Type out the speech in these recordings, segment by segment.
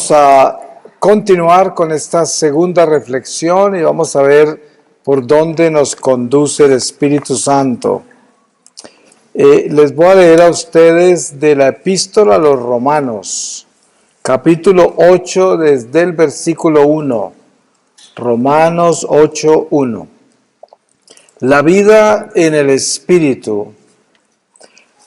Vamos a continuar con esta segunda reflexión y vamos a ver por dónde nos conduce el Espíritu Santo. Les voy a leer a ustedes de la Epístola a los Romanos, capítulo 8, desde el versículo 1. Romanos 8, 1. La vida en el Espíritu.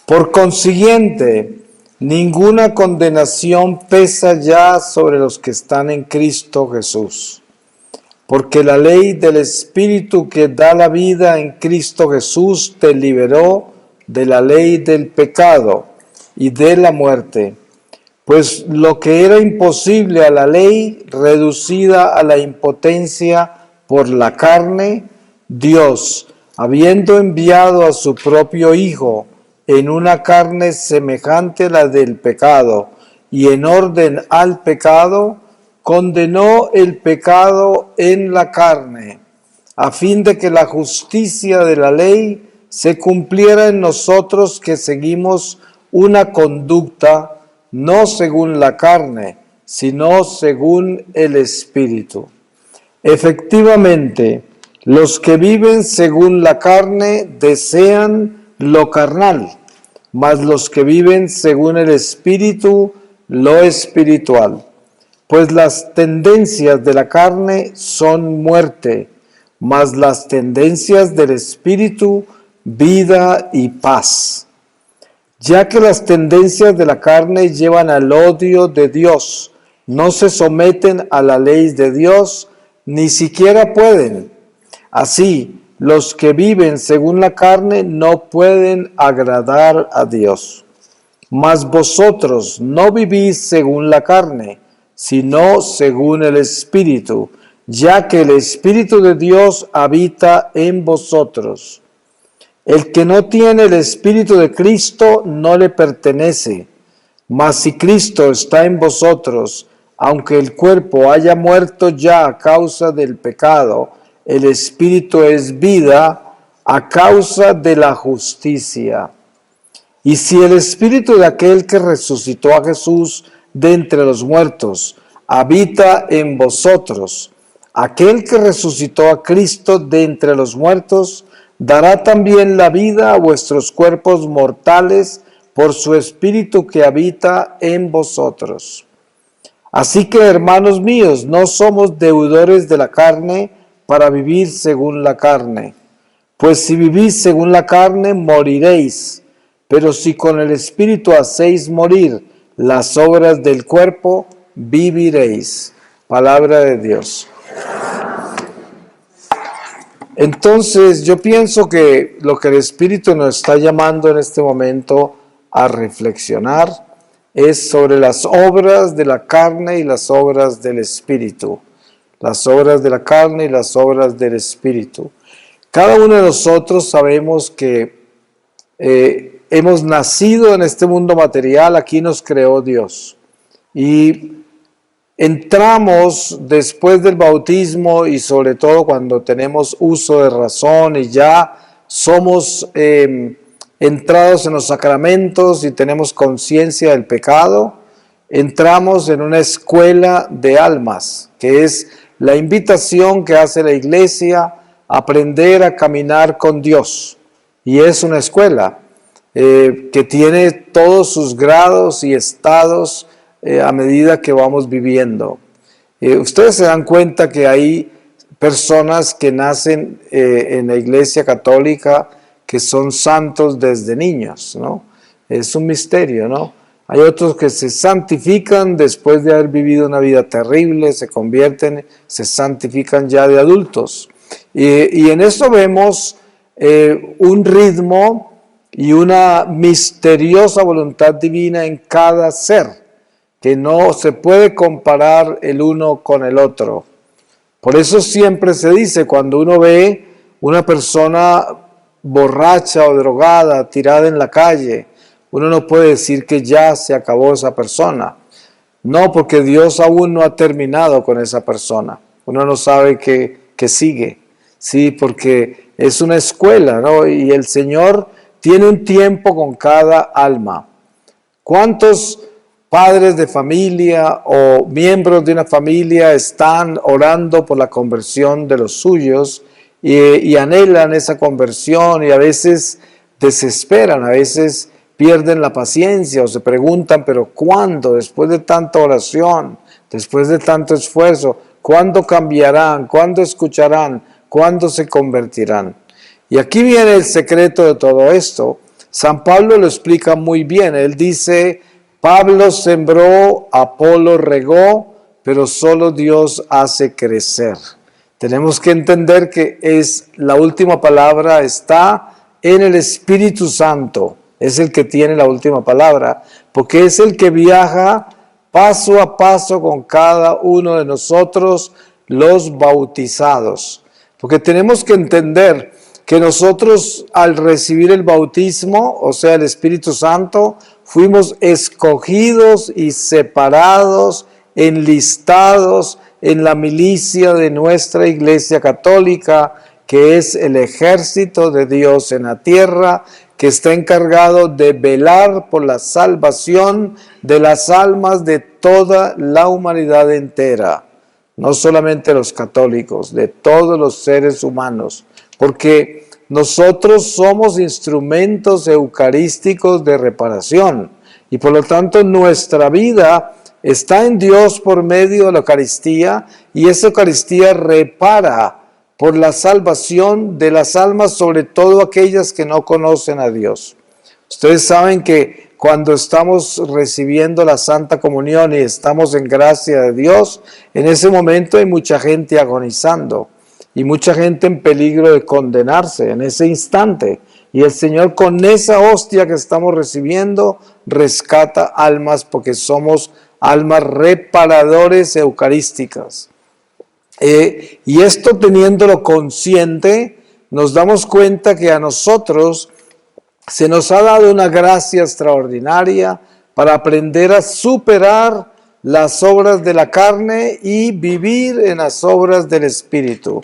Por consiguiente, ninguna condenación pesa ya sobre los que están en Cristo Jesús. Porque la ley del Espíritu que da la vida en Cristo Jesús te liberó de la ley del pecado y de la muerte. Pues lo que era imposible a la ley, reducida a la impotencia por la carne, Dios, habiendo enviado a su propio Hijo en una carne semejante a la del pecado, y en orden al pecado, condenó el pecado en la carne, a fin de que la justicia de la ley se cumpliera en nosotros que seguimos una conducta no según la carne, sino según el Espíritu. Efectivamente, los que viven según la carne desean lo carnal, mas los que viven según el Espíritu, lo espiritual. Pues las tendencias de la carne son muerte, mas las tendencias del Espíritu, vida y paz. Ya que las tendencias de la carne llevan al odio de Dios, no se someten a la ley de Dios, ni siquiera pueden. Así, los que viven según la carne no pueden agradar a Dios. Mas vosotros no vivís según la carne, sino según el Espíritu, ya que el Espíritu de Dios habita en vosotros. El que no tiene el Espíritu de Cristo no le pertenece. Mas si Cristo está en vosotros, aunque el cuerpo haya muerto ya a causa del pecado, el Espíritu es vida a causa de la justicia. Y si el Espíritu de aquel que resucitó a Jesús de entre los muertos habita en vosotros, aquel que resucitó a Cristo de entre los muertos dará también la vida a vuestros cuerpos mortales por su Espíritu que habita en vosotros. Así que, hermanos míos, no somos deudores de la carne para vivir según la carne. Pues si vivís según la carne, moriréis. Pero si con el Espíritu hacéis morir las obras del cuerpo, viviréis. Palabra de Dios. Entonces, yo pienso que lo que el Espíritu nos está llamando en este momento a reflexionar es sobre las obras de la carne y las obras del Espíritu. Las obras de la carne y las obras del Espíritu. Cada uno de nosotros sabemos que hemos nacido en este mundo material, aquí nos creó Dios. Y entramos después del bautismo y sobre todo cuando tenemos uso de razón y ya somos entrados en los sacramentos y tenemos conciencia del pecado, entramos en una escuela de almas, que es la invitación que hace la Iglesia a aprender a caminar con Dios. Y es una escuela que tiene todos sus grados y estados a medida que vamos viviendo. Ustedes se dan cuenta que hay personas que nacen en la Iglesia Católica que son santos desde niños, ¿no? Es un misterio, ¿no? Hay otros que se santifican después de haber vivido una vida terrible, se santifican ya de adultos. Y en esto vemos un ritmo y una misteriosa voluntad divina en cada ser, que no se puede comparar el uno con el otro. Por eso siempre se dice, cuando uno ve una persona borracha o drogada tirada en la calle, uno no puede decir que ya se acabó esa persona. No, porque Dios aún no ha terminado con esa persona. Uno no sabe que sigue. Sí, porque es una escuela, ¿no? Y el Señor tiene un tiempo con cada alma. ¿Cuántos padres de familia o miembros de una familia están orando por la conversión de los suyos y anhelan esa conversión y a veces desesperan, a veces pierden la paciencia o se preguntan, pero ¿cuándo? Después de tanta oración, después de tanto esfuerzo, ¿cuándo cambiarán? ¿Cuándo escucharán? ¿Cuándo se convertirán? Y aquí viene el secreto de todo esto. San Pablo lo explica muy bien. Él dice, Pablo sembró, Apolo regó, pero solo Dios hace crecer. Tenemos que entender que la última palabra está en el Espíritu Santo. Es el que tiene la última palabra, porque es el que viaja paso a paso con cada uno de nosotros, los bautizados. Porque tenemos que entender que nosotros al recibir el bautismo, o sea, el Espíritu Santo, fuimos escogidos y separados, enlistados en la milicia de nuestra Iglesia Católica, que es el ejército de Dios en la tierra, que está encargado de velar por la salvación de las almas de toda la humanidad entera, no solamente los católicos, de todos los seres humanos, porque nosotros somos instrumentos eucarísticos de reparación y por lo tanto nuestra vida está en Dios por medio de la Eucaristía y esa Eucaristía repara por la salvación de las almas, sobre todo aquellas que no conocen a Dios. Ustedes saben que cuando estamos recibiendo la Santa Comunión y estamos en gracia de Dios, en ese momento hay mucha gente agonizando y mucha gente en peligro de condenarse en ese instante. Y el Señor con esa hostia que estamos recibiendo rescata almas porque somos almas reparadores eucarísticas. Y esto teniéndolo consciente, nos damos cuenta que a nosotros se nos ha dado una gracia extraordinaria para aprender a superar las obras de la carne y vivir en las obras del Espíritu.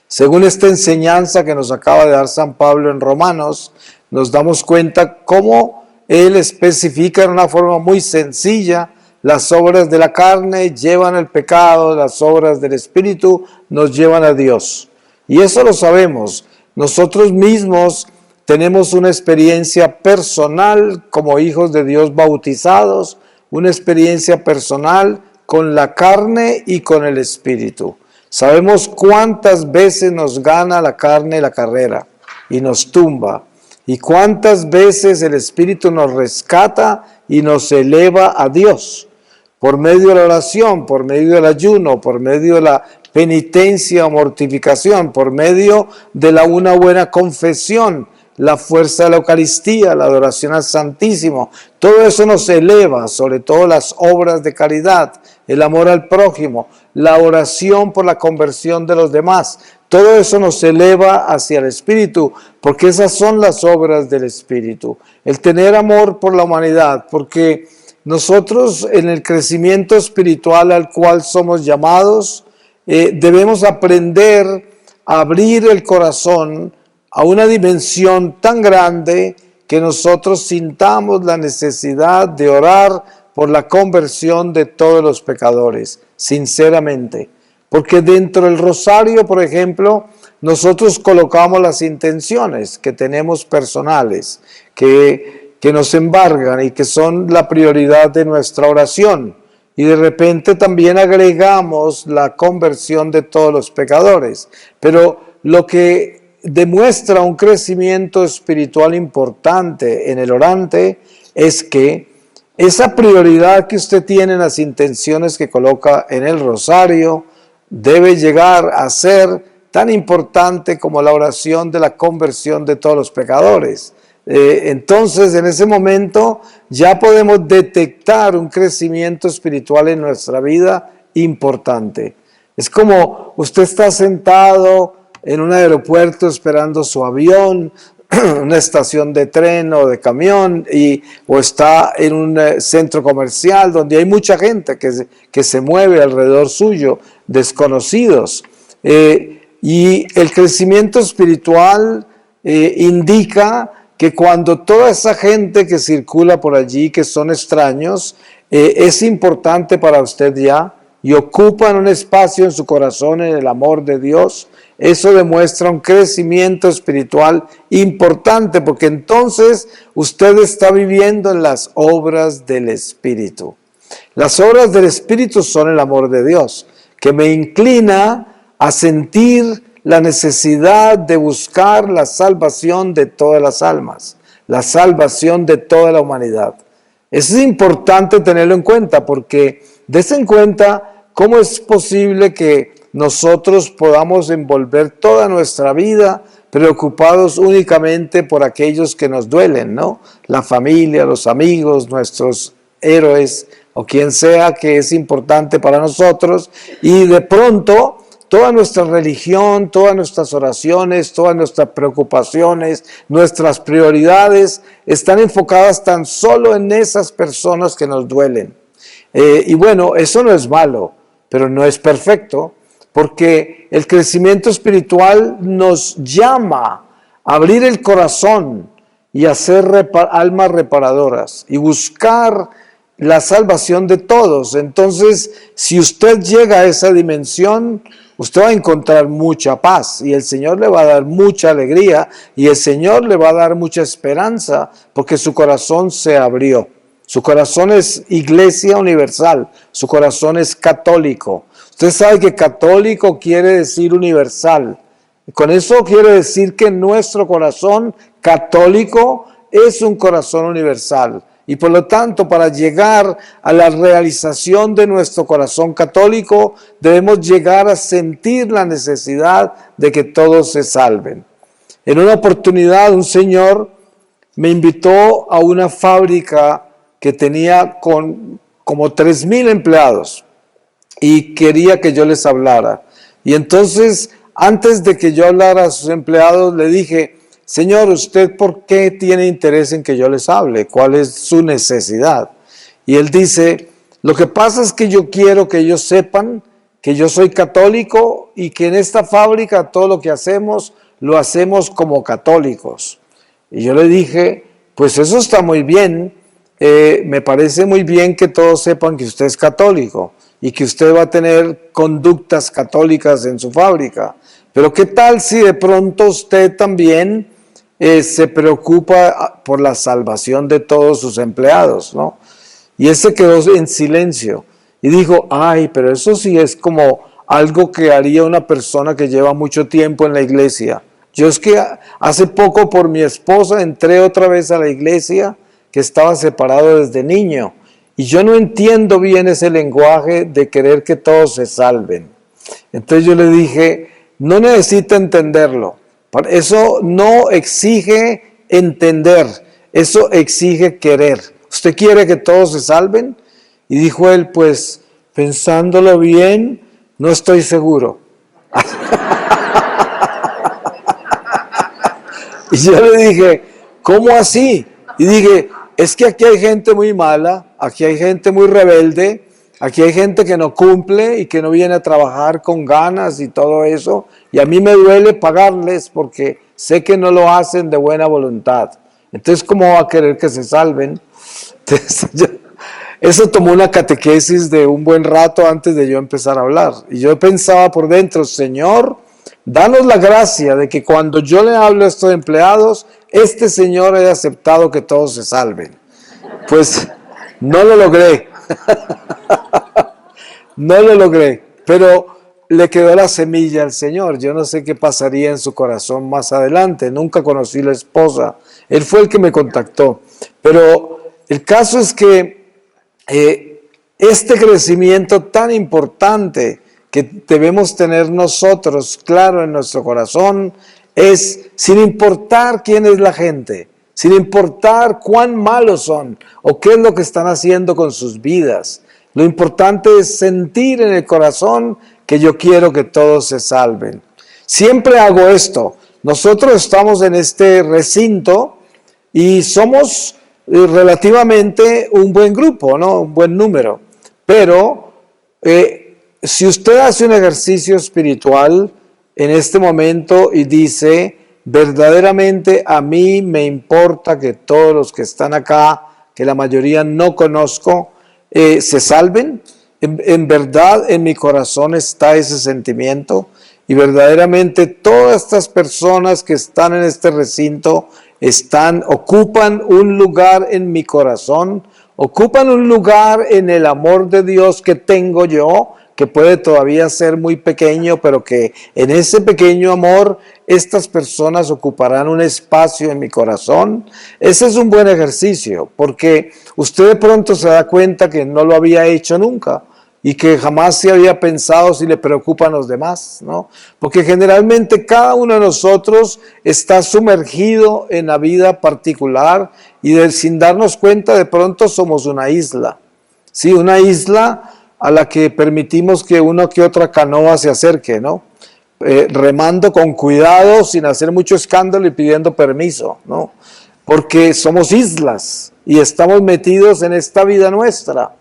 Según esta enseñanza que nos acaba de dar San Pablo en Romanos, nos damos cuenta cómo él especifica en una forma muy sencilla: las obras de la carne llevan al pecado, las obras del Espíritu nos llevan a Dios. Y eso lo sabemos. Nosotros mismos tenemos una experiencia personal como hijos de Dios bautizados, una experiencia personal con la carne y con el Espíritu. Sabemos cuántas veces nos gana la carne la carrera y nos tumba, y cuántas veces el Espíritu nos rescata y nos eleva a Dios. Por medio de la oración, por medio del ayuno, por medio de la penitencia o mortificación, por medio de una buena confesión, la fuerza de la Eucaristía, la adoración al Santísimo. Todo eso nos eleva, sobre todo las obras de caridad, el amor al prójimo, la oración por la conversión de los demás. Todo eso nos eleva hacia el Espíritu, porque esas son las obras del Espíritu. El tener amor por la humanidad, porque nosotros en el crecimiento espiritual al cual somos llamados, debemos aprender a abrir el corazón a una dimensión tan grande que nosotros sintamos la necesidad de orar por la conversión de todos los pecadores, sinceramente. Porque dentro del rosario, por ejemplo, nosotros colocamos las intenciones que tenemos personales, que nos embargan y que son la prioridad de nuestra oración. Y de repente también agregamos la conversión de todos los pecadores. Pero lo que demuestra un crecimiento espiritual importante en el orante es que esa prioridad que usted tiene en las intenciones que coloca en el rosario debe llegar a ser tan importante como la oración de la conversión de todos los pecadores. Entonces, en ese momento ya podemos detectar un crecimiento espiritual en nuestra vida importante. Es como usted está sentado en un aeropuerto esperando su avión, una estación de tren o de camión, o está en un centro comercial donde hay mucha gente que se mueve alrededor suyo, desconocidos. Y el crecimiento espiritual indica que cuando toda esa gente que circula por allí, que son extraños, es importante para usted ya y ocupan un espacio en su corazón en el amor de Dios, eso demuestra un crecimiento espiritual importante, porque entonces usted está viviendo en las obras del Espíritu. Las obras del Espíritu son el amor de Dios, que me inclina a sentir la necesidad de buscar la salvación de todas las almas, la salvación de toda la humanidad. Eso es importante tenerlo en cuenta, porque dése en cuenta cómo es posible que nosotros podamos envolver toda nuestra vida preocupados únicamente por aquellos que nos duelen, ¿no? La familia, los amigos, nuestros héroes o quien sea que es importante para nosotros, y de pronto toda nuestra religión, todas nuestras oraciones, todas nuestras preocupaciones, nuestras prioridades están enfocadas tan solo en esas personas que nos duelen. Y bueno, eso no es malo, pero no es perfecto, porque el crecimiento espiritual nos llama a abrir el corazón y a ser almas reparadoras y buscar la salvación de todos. Entonces, si usted llega a esa dimensión, usted va a encontrar mucha paz y el Señor le va a dar mucha alegría y el Señor le va a dar mucha esperanza, porque su corazón se abrió. Su corazón es iglesia universal, su corazón es católico. Usted sabe que católico quiere decir universal. Con eso quiere decir que nuestro corazón católico es un corazón universal. Y por lo tanto, para llegar a la realización de nuestro corazón católico, debemos llegar a sentir la necesidad de que todos se salven. En una oportunidad, un señor me invitó a una fábrica que tenía como 3,000 empleados y quería que yo les hablara. Y entonces, antes de que yo hablara a sus empleados, le dije: Señor, ¿usted por qué tiene interés en que yo les hable? ¿Cuál es su necesidad? Y él dice: lo que pasa es que yo quiero que ellos sepan que yo soy católico y que en esta fábrica todo lo que hacemos, lo hacemos como católicos. Y yo le dije: pues eso está muy bien, me parece muy bien que todos sepan que usted es católico y que usted va a tener conductas católicas en su fábrica. Pero ¿qué tal si de pronto usted también se preocupa por la salvación de todos sus empleados, ¿no? Y él se quedó en silencio y dijo: ay, pero eso sí es como algo que haría una persona que lleva mucho tiempo en la iglesia. Yo es que hace poco por mi esposa entré otra vez a la iglesia, que estaba separado desde niño, y yo no entiendo bien ese lenguaje de querer que todos se salven. Entonces yo le dije: no necesita entenderlo. Eso no exige entender, eso exige querer. ¿Usted quiere que todos se salven? Y dijo él: pues pensándolo bien, no estoy seguro. Y yo le dije: ¿cómo así? Y dije: es que aquí hay gente muy mala, aquí hay gente muy rebelde, aquí hay gente que no cumple y que no viene a trabajar con ganas y todo eso, y a mí me duele pagarles porque sé que no lo hacen de buena voluntad. Entonces, ¿cómo va a querer que se salven? Entonces, eso tomó una catequesis de un buen rato antes de yo empezar a hablar. Y yo pensaba por dentro: Señor, danos la gracia de que cuando yo le hablo a estos empleados, este Señor haya aceptado que todos se salven. Pues no lo logré. No lo logré, pero le quedó la semilla al Señor. Yo no sé qué pasaría en su corazón más adelante. Nunca conocí a la esposa. Él fue el que me contactó. Pero el caso es que este crecimiento tan importante que debemos tener nosotros claro en nuestro corazón es, sin importar quién es la gente, sin importar cuán malos son o qué es lo que están haciendo con sus vidas, lo importante es sentir en el corazón que yo quiero que todos se salven. Siempre hago esto. Nosotros estamos en este recinto y somos relativamente un buen grupo, ¿no? Un buen número. Pero si usted hace un ejercicio espiritual en este momento y dice: verdaderamente a mí me importa que todos los que están acá, que la mayoría no conozco, se salven. En verdad en mi corazón está ese sentimiento y verdaderamente todas estas personas que están en este recinto ocupan un lugar en mi corazón, ocupan un lugar en el amor de Dios que tengo yo, que puede todavía ser muy pequeño, pero que en ese pequeño amor estas personas ocuparán un espacio en mi corazón. Ese es un buen ejercicio, porque usted de pronto se da cuenta que no lo había hecho nunca y que jamás se había pensado si le preocupan los demás, ¿no? Porque generalmente cada uno de nosotros está sumergido en la vida particular y sin darnos cuenta de pronto somos una isla, ¿sí? Una isla a la que permitimos que una que otra canoa se acerque, ¿no? Remando con cuidado, sin hacer mucho escándalo y pidiendo permiso, ¿no? Porque somos islas y estamos metidos en esta vida nuestra.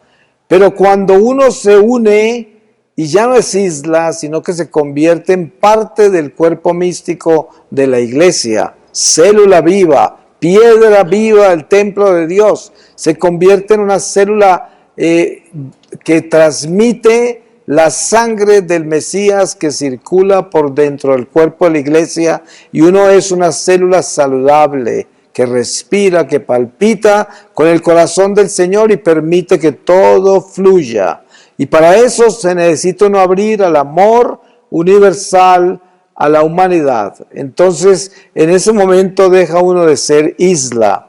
Pero cuando uno se une y ya no es isla, sino que se convierte en parte del cuerpo místico de la iglesia, célula viva, piedra viva del templo de Dios, se convierte en una célula que transmite la sangre del Mesías que circula por dentro del cuerpo de la iglesia, y uno es una célula saludable que respira, que palpita con el corazón del Señor y permite que todo fluya. Y para eso se necesita uno abrir al amor universal a la humanidad. Entonces, en ese momento deja uno de ser isla.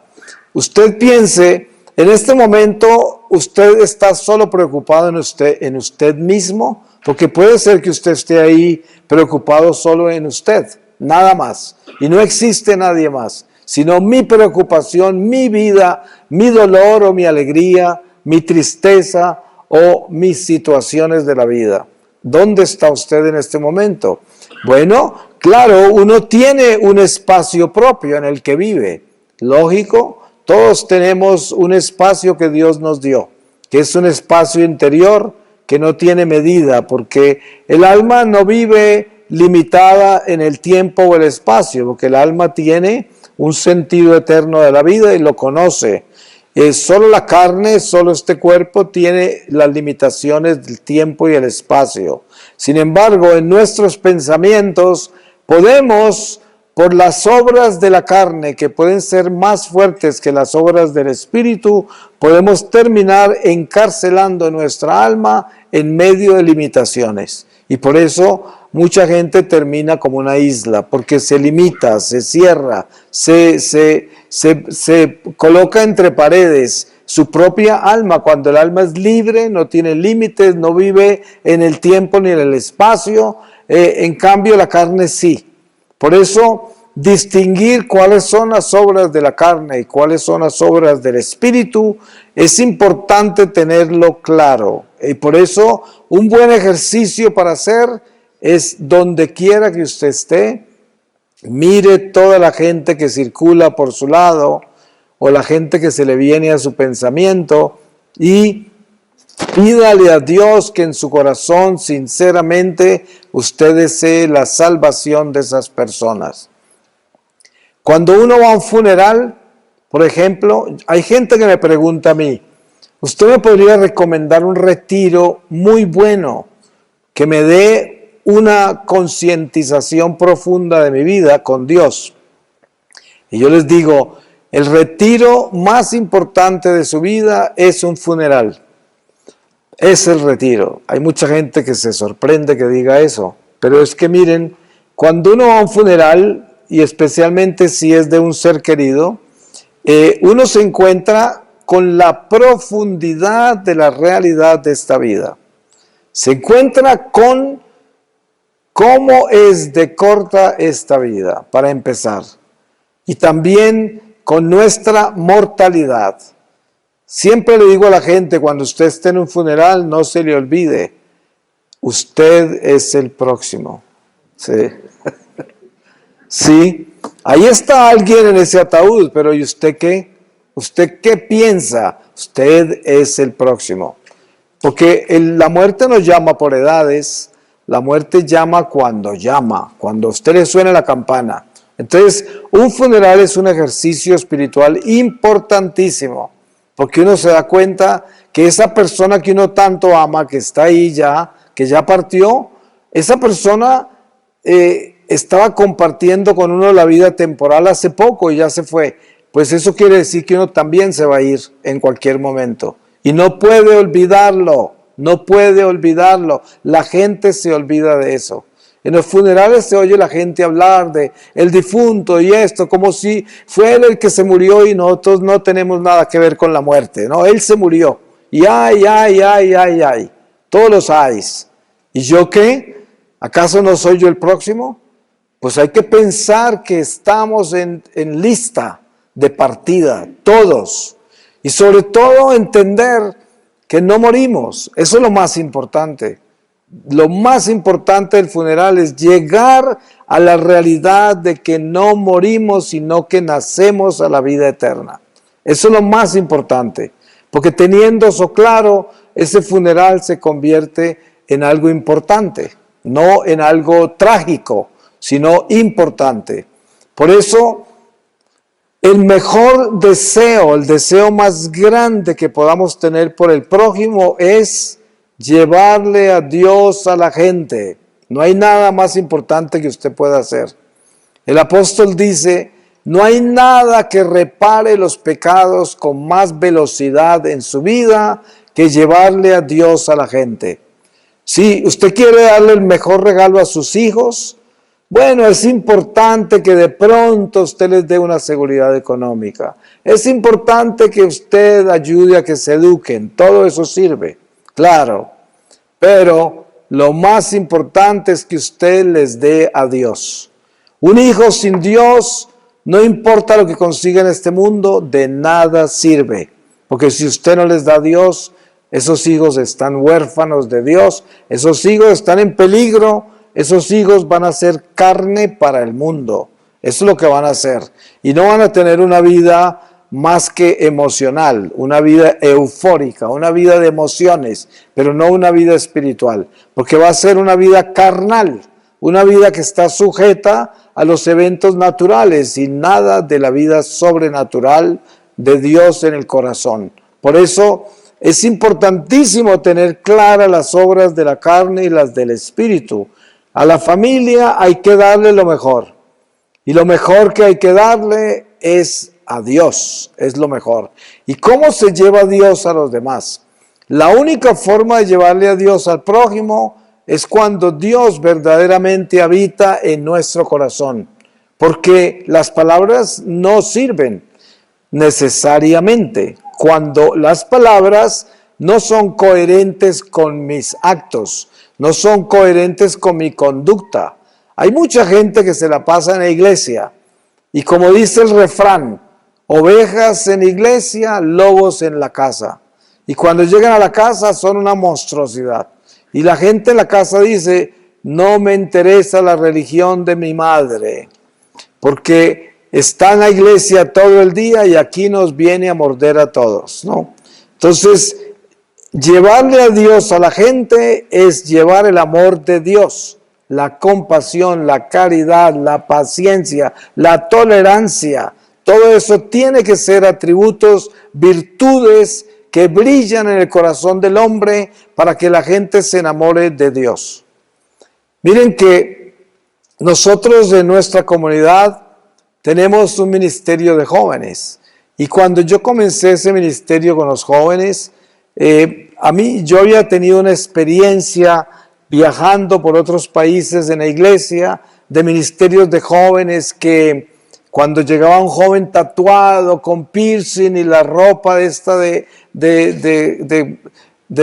Usted piense, en este momento usted está solo preocupado en usted mismo, porque puede ser que usted esté ahí preocupado solo en usted, nada más, y no existe nadie más, sino mi preocupación, mi vida, mi dolor o mi alegría, mi tristeza o mis situaciones de la vida. ¿Dónde está usted en este momento? Bueno, claro, uno tiene un espacio propio en el que vive. Lógico, todos tenemos un espacio que Dios nos dio, que es un espacio interior que no tiene medida, porque el alma no vive limitada en el tiempo o el espacio, porque el alma tiene un sentido eterno de la vida y lo conoce. Solo la carne, solo este cuerpo tiene las limitaciones del tiempo y el espacio. Sin embargo, en nuestros pensamientos podemos, por las obras de la carne, que pueden ser más fuertes que las obras del Espíritu, podemos terminar encarcelando nuestra alma en medio de limitaciones. Y por eso mucha gente termina como una isla, porque se limita, se cierra, se coloca entre paredes su propia alma, cuando el alma es libre, no tiene límites, no vive en el tiempo ni en el espacio. En cambio la carne sí. Por eso distinguir cuáles son las obras de la carne y cuáles son las obras del Espíritu es importante tenerlo claro. Y por eso un buen ejercicio para hacer es, donde quiera que usted esté, mire toda la gente que circula por su lado o la gente que se le viene a su pensamiento y pídale a Dios que en su corazón sinceramente usted desee la salvación de esas personas. Cuando uno va a un funeral, por ejemplo, hay gente que me pregunta a mí, ¿usted me podría recomendar un retiro muy bueno que me dé una concientización profunda de mi vida con Dios? Y yo les digo, el retiro más importante de su vida es un funeral. Es el retiro. Hay mucha gente que se sorprende que diga eso, pero es que miren, cuando uno va a un funeral, y especialmente si es de un ser querido, uno se encuentra con la profundidad de la realidad de esta vida. Se encuentra con cómo es de corta esta vida, para empezar, y también con nuestra mortalidad. Siempre le digo a la gente, cuando usted esté en un funeral, no se le olvide, usted es el próximo. Sí. Sí, ahí está alguien en ese ataúd, pero ¿y usted qué? ¿Usted qué piensa? Usted es el próximo. Porque la muerte no llama por edades, la muerte llama, cuando a usted le suena la campana. Entonces, un funeral es un ejercicio espiritual importantísimo, porque uno se da cuenta que esa persona que uno tanto ama, que está ahí ya, que ya partió, esa persona estaba compartiendo con uno la vida temporal hace poco y ya se fue. Pues eso quiere decir que uno también se va a ir en cualquier momento. Y no puede olvidarlo, no puede olvidarlo. La gente se olvida de eso. En los funerales se oye la gente hablar de el difunto y esto, como si fue él el que se murió y nosotros no tenemos nada que ver con la muerte. No, él se murió. Y ay. Todos los ayes. ¿Y yo qué? ¿Acaso no soy yo el próximo? Pues hay que pensar que estamos en lista de partida, todos. Y sobre todo entender que no morimos. Eso es lo más importante. Lo más importante del funeral es llegar a la realidad de que no morimos, sino que nacemos a la vida eterna. Eso es lo más importante, porque teniendo eso claro, ese funeral se convierte en algo importante, no en algo trágico, sino importante. Por eso, el mejor deseo, el deseo más grande que podamos tener por el prójimo es llevarle a Dios a la gente. No hay nada más importante que usted pueda hacer. El apóstol dice, no hay nada que repare los pecados con más velocidad en su vida que llevarle a Dios a la gente. Si usted quiere darle el mejor regalo a sus hijos, bueno, es importante que de pronto usted les dé una seguridad económica. Es importante que usted ayude a que se eduquen. Todo eso sirve, claro. Pero lo más importante es que usted les dé a Dios. Un hijo sin Dios, no importa lo que consiga en este mundo, de nada sirve. Porque si usted no les da a Dios, esos hijos están huérfanos de Dios, esos hijos están en peligro, esos hijos van a ser carne para el mundo. Eso es lo que van a hacer. Y no van a tener una vida más que emocional, una vida eufórica, una vida de emociones, pero no una vida espiritual, porque va a ser una vida carnal, una vida que está sujeta a los eventos naturales y nada de la vida sobrenatural de Dios en el corazón. Por eso es importantísimo tener claras las obras de la carne y las del espíritu. A la familia hay que darle lo mejor, y lo mejor que hay que darle es a Dios, es lo mejor. ¿Y cómo se lleva a Dios a los demás? La única forma de llevarle a Dios al prójimo es cuando Dios verdaderamente habita en nuestro corazón, porque las palabras no sirven necesariamente cuando las palabras no son coherentes con mis actos, no son coherentes con mi conducta. Hay mucha gente que se la pasa en la iglesia y como dice el refrán, ovejas en iglesia, lobos en la casa. Y cuando llegan a la casa son una monstruosidad. Y la gente en la casa dice, no me interesa la religión de mi madre, porque está en la iglesia todo el día y aquí nos viene a morder a todos, ¿no? Entonces, llevarle a Dios a la gente es llevar el amor de Dios, la compasión, la caridad, la paciencia, la tolerancia. Todo eso tiene que ser atributos, virtudes que brillan en el corazón del hombre para que la gente se enamore de Dios. Miren que nosotros en nuestra comunidad tenemos un ministerio de jóvenes y cuando yo comencé ese ministerio con los jóvenes, yo había tenido una experiencia viajando por otros países en la iglesia de ministerios de jóvenes que cuando llegaba un joven tatuado con piercing y la ropa de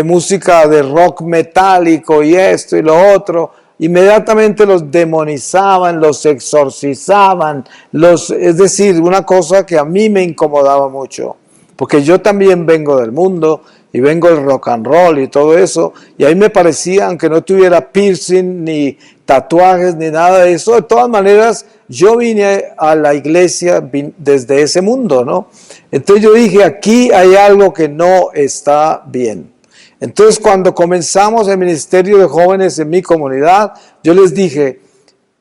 música de rock metálico y esto y lo otro, inmediatamente los demonizaban, los exorcizaban, es decir, una cosa que a mí me incomodaba mucho, porque yo también vengo del mundo y vengo del rock and roll y todo eso, y ahí me parecía, aunque no tuviera piercing, ni tatuajes, ni nada de eso, de todas maneras, yo vine a la iglesia desde ese mundo, ¿no? Entonces yo dije, aquí hay algo que no está bien. Entonces cuando comenzamos el ministerio de jóvenes en mi comunidad, yo les dije,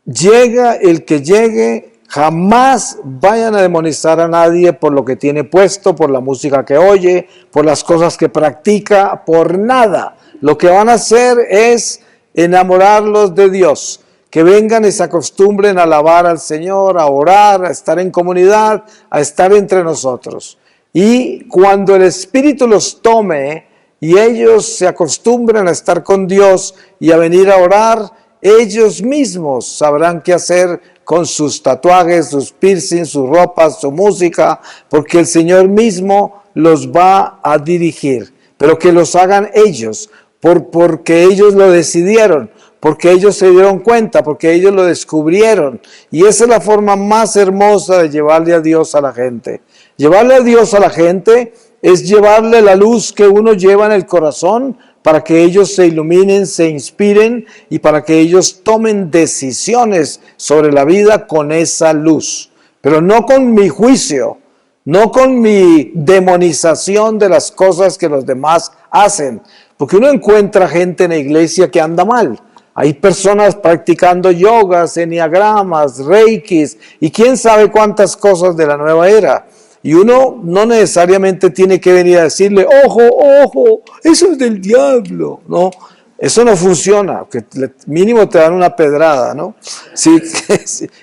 llega el que llegue, Jamás vayan a demonizar a nadie por lo que tiene puesto, por la música que oye, por las cosas que practica, por nada. Lo que van a hacer es enamorarlos de Dios. Que vengan y se acostumbren a alabar al Señor, a orar, a estar en comunidad, a estar entre nosotros. Y cuando el Espíritu los tome y ellos se acostumbren a estar con Dios y a venir a orar, ellos mismos sabrán qué hacer con sus tatuajes, sus piercings, sus ropas, su música, porque el Señor mismo los va a dirigir. Pero que los hagan ellos, porque ellos lo decidieron, porque ellos se dieron cuenta, porque ellos lo descubrieron. Y esa es la forma más hermosa de llevarle a Dios a la gente. Llevarle a Dios a la gente es llevarle la luz que uno lleva en el corazón para que ellos se iluminen, se inspiren y para que ellos tomen decisiones sobre la vida con esa luz. Pero no con mi juicio, no con mi demonización de las cosas que los demás hacen. Porque uno encuentra gente en la iglesia que anda mal. Hay personas practicando yogas, enneagramas, reikis y quién sabe cuántas cosas de la nueva era. Y uno no necesariamente tiene que venir a decirle, ojo, ojo, eso es del diablo, ¿no? Eso no funciona, que mínimo te dan una pedrada, ¿no? Sí,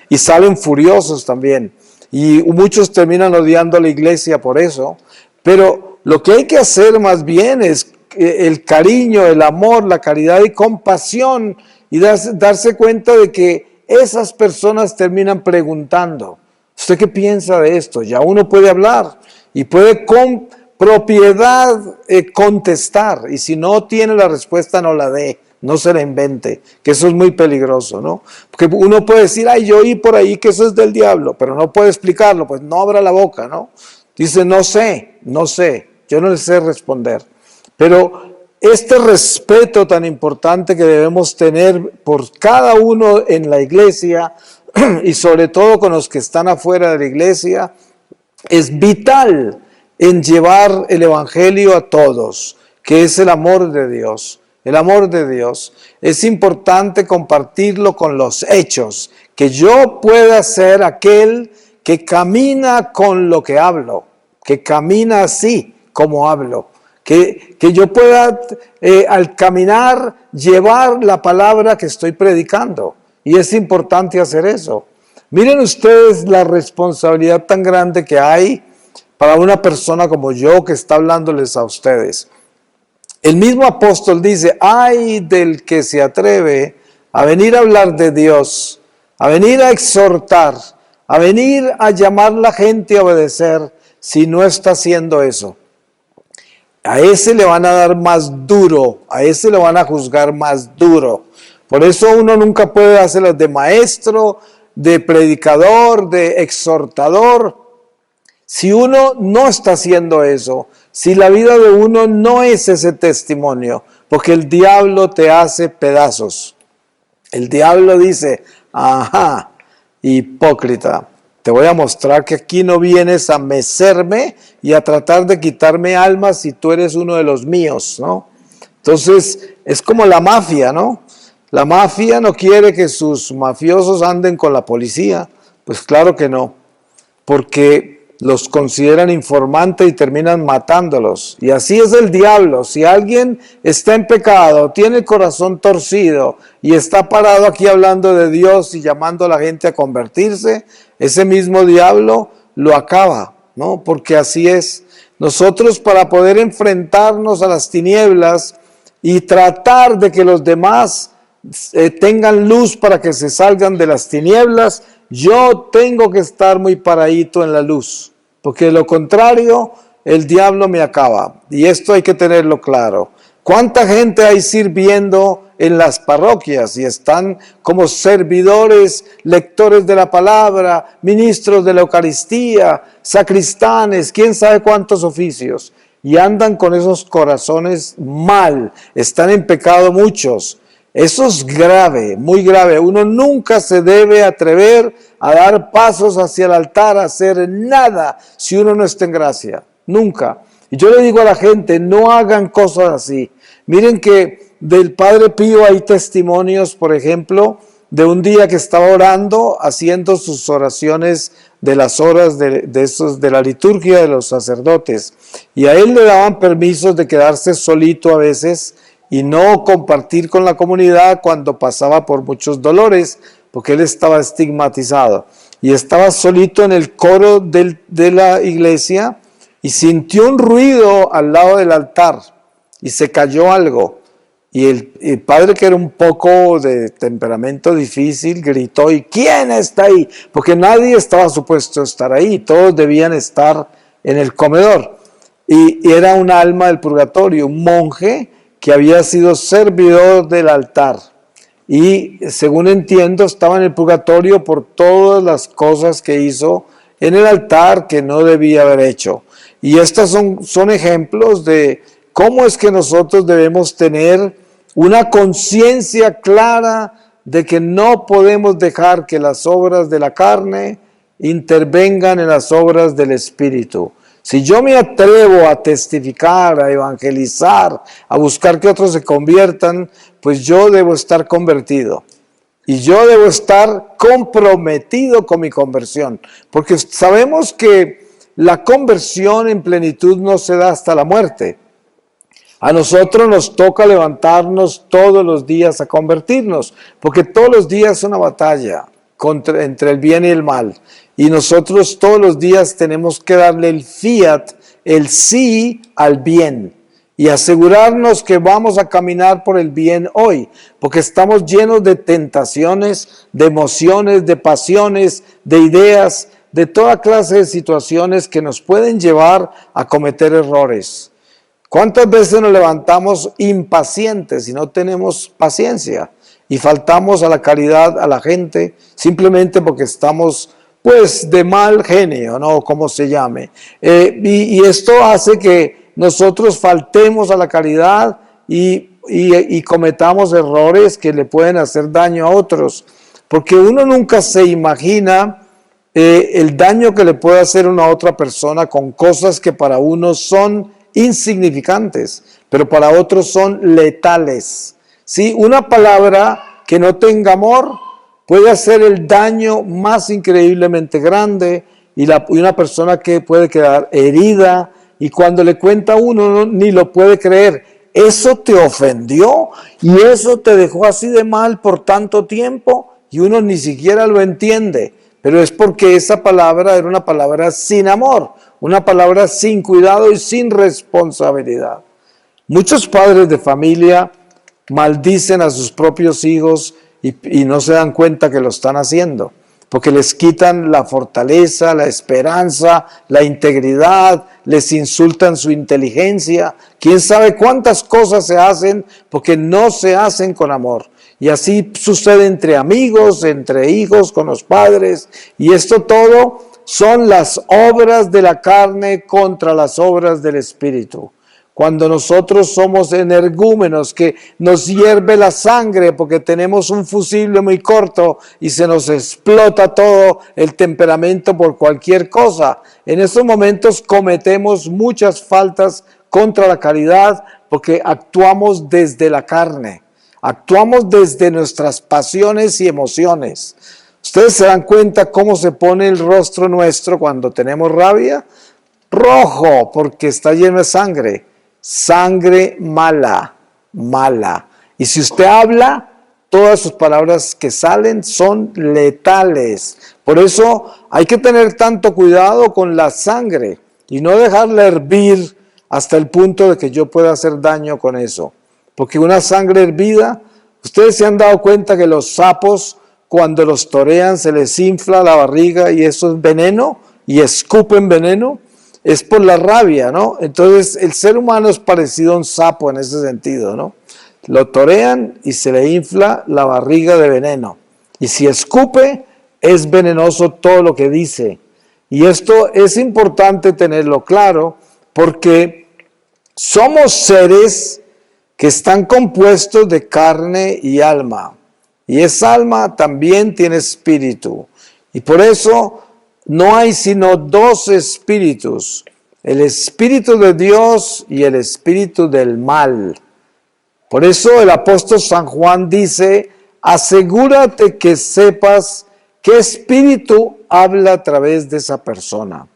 y salen furiosos también. Y muchos terminan odiando a la iglesia por eso. Pero lo que hay que hacer más bien es el cariño, el amor, la caridad y compasión y darse cuenta de que esas personas terminan preguntando, ¿usted qué piensa de esto? Ya uno puede hablar y puede con propiedad contestar y si no tiene la respuesta no la dé, no se la invente, que eso es muy peligroso, ¿no? Porque uno puede decir, ay, yo oí por ahí que eso es del diablo, pero no puede explicarlo, pues no abra la boca, ¿no? Dice, no sé, yo no le sé responder. Pero este respeto tan importante que debemos tener por cada uno en la iglesia y sobre todo con los que están afuera de la iglesia, es vital en llevar el evangelio a todos, que es el amor de Dios. El amor de Dios. Es importante compartirlo con los hechos, que yo pueda ser aquel que camina con lo que hablo, que camina así como hablo. Que yo pueda al caminar llevar la palabra que estoy predicando. Y es importante hacer eso. Miren ustedes la responsabilidad tan grande que hay para una persona como yo que está hablándoles a ustedes. El mismo apóstol dice, ay del que se atreve a venir a hablar de Dios, a venir a exhortar, a venir a llamar a la gente a obedecer si no está haciendo eso. A ese le van a dar más duro, a ese le van a juzgar más duro. Por eso uno nunca puede hacerlas de maestro, de predicador, de exhortador. Si uno no está haciendo eso, si la vida de uno no es ese testimonio, porque el diablo te hace pedazos. El diablo dice, ajá, hipócrita. Te voy a mostrar que aquí no vienes a mecerme y a tratar de quitarme almas si tú eres uno de los míos, ¿no? Entonces, es como la mafia, ¿no? La mafia no quiere que sus mafiosos anden con la policía. Pues claro que no, porque los consideran informantes y terminan matándolos. Y así es el diablo. Si alguien está en pecado, tiene el corazón torcido y está parado aquí hablando de Dios y llamando a la gente a convertirse, ese mismo diablo lo acaba, ¿no? Porque así es. Nosotros para poder enfrentarnos a las tinieblas y tratar de que los demás tengan luz para que se salgan de las tinieblas, yo tengo que estar muy paradito en la luz, porque de lo contrario el diablo me acaba. Y esto hay que tenerlo claro. ¿Cuánta gente hay sirviendo en las parroquias y están como servidores, lectores de la palabra, ministros de la Eucaristía, sacristanes, quién sabe cuántos oficios? Y andan con esos corazones mal, están en pecado muchos. Eso es grave, muy grave. Uno nunca se debe atrever a dar pasos hacia el altar, a hacer nada si uno no está en gracia. Nunca. Y yo le digo a la gente, no hagan cosas así. Miren que del Padre Pío hay testimonios, por ejemplo, de un día que estaba orando, haciendo sus oraciones de las horas de la liturgia de los sacerdotes. Y a él le daban permisos de quedarse solito a veces y no compartir con la comunidad cuando pasaba por muchos dolores, porque él estaba estigmatizado. Y estaba solito en el coro de la iglesia y sintió un ruido al lado del altar y se cayó algo. Y el padre, que era un poco de temperamento difícil, gritó: ¿y quién está ahí? Porque nadie estaba supuesto a estar ahí, todos debían estar en el comedor. Y era un alma del purgatorio, un monje que había sido servidor del altar. Y según entiendo, estaba en el purgatorio por todas las cosas que hizo en el altar que no debía haber hecho. Y estos son ejemplos de cómo es que nosotros debemos tener una conciencia clara de que no podemos dejar que las obras de la carne intervengan en las obras del Espíritu. Si yo me atrevo a testificar, a evangelizar, a buscar que otros se conviertan, pues yo debo estar convertido. Y yo debo estar comprometido con mi conversión. Porque sabemos que la conversión en plenitud no se da hasta la muerte. A nosotros nos toca levantarnos todos los días a convertirnos, porque todos los días es una batalla entre el bien y el mal. Y nosotros todos los días tenemos que darle el fiat, el sí al bien, y asegurarnos que vamos a caminar por el bien hoy, porque estamos llenos de tentaciones, de emociones, de pasiones, de ideas, de toda clase de situaciones que nos pueden llevar a cometer errores. ¿Cuántas veces nos levantamos impacientes y no tenemos paciencia? Y faltamos a la caridad a la gente simplemente porque estamos pues de mal genio, ¿no? Como se llame. Y esto hace que nosotros faltemos a la caridad y cometamos errores que le pueden hacer daño a otros. Porque uno nunca se imagina el daño que le puede hacer una otra persona con cosas que para uno son insignificantes, pero para otros son letales. ¿Sí? Una palabra que no tenga amor puede hacer el daño más increíblemente grande y una persona que puede quedar herida y cuando le cuenta a uno ni lo puede creer. Eso te ofendió y eso te dejó así de mal por tanto tiempo y uno ni siquiera lo entiende. Pero es porque esa palabra era una palabra sin amor, una palabra sin cuidado y sin responsabilidad. Muchos padres de familia maldicen a sus propios hijos y no se dan cuenta que lo están haciendo, porque les quitan la fortaleza, la esperanza, la integridad, les insultan su inteligencia. ¿Quién sabe cuántas cosas se hacen porque no se hacen con amor? Y así sucede entre amigos, entre hijos, con los padres. Y esto todo son las obras de la carne contra las obras del Espíritu. Cuando nosotros somos energúmenos, que nos hierve la sangre porque tenemos un fusible muy corto y se nos explota todo el temperamento por cualquier cosa. En estos momentos cometemos muchas faltas contra la caridad porque actuamos desde la carne. Actuamos desde nuestras pasiones y emociones. ¿Ustedes se dan cuenta cómo se pone el rostro nuestro cuando tenemos rabia? Rojo, porque está lleno de sangre. Sangre mala, mala. Y si usted habla, todas sus palabras que salen son letales. Por eso hay que tener tanto cuidado con la sangre y no dejarla hervir hasta el punto de que yo pueda hacer daño con eso. Porque una sangre hervida, ustedes se han dado cuenta que los sapos cuando los torean se les infla la barriga y eso es veneno y escupen veneno. Es por la rabia, ¿no? Entonces el ser humano es parecido a un sapo en ese sentido, ¿no? Lo torean y se le infla la barriga de veneno. Y si escupe, es venenoso todo lo que dice. Y esto es importante tenerlo claro porque somos seres que están compuestos de carne y alma. Y esa alma también tiene espíritu. Y por eso no hay sino dos espíritus, el espíritu de Dios y el espíritu del mal. Por eso el apóstol San Juan dice, asegúrate que sepas qué espíritu habla a través de esa persona,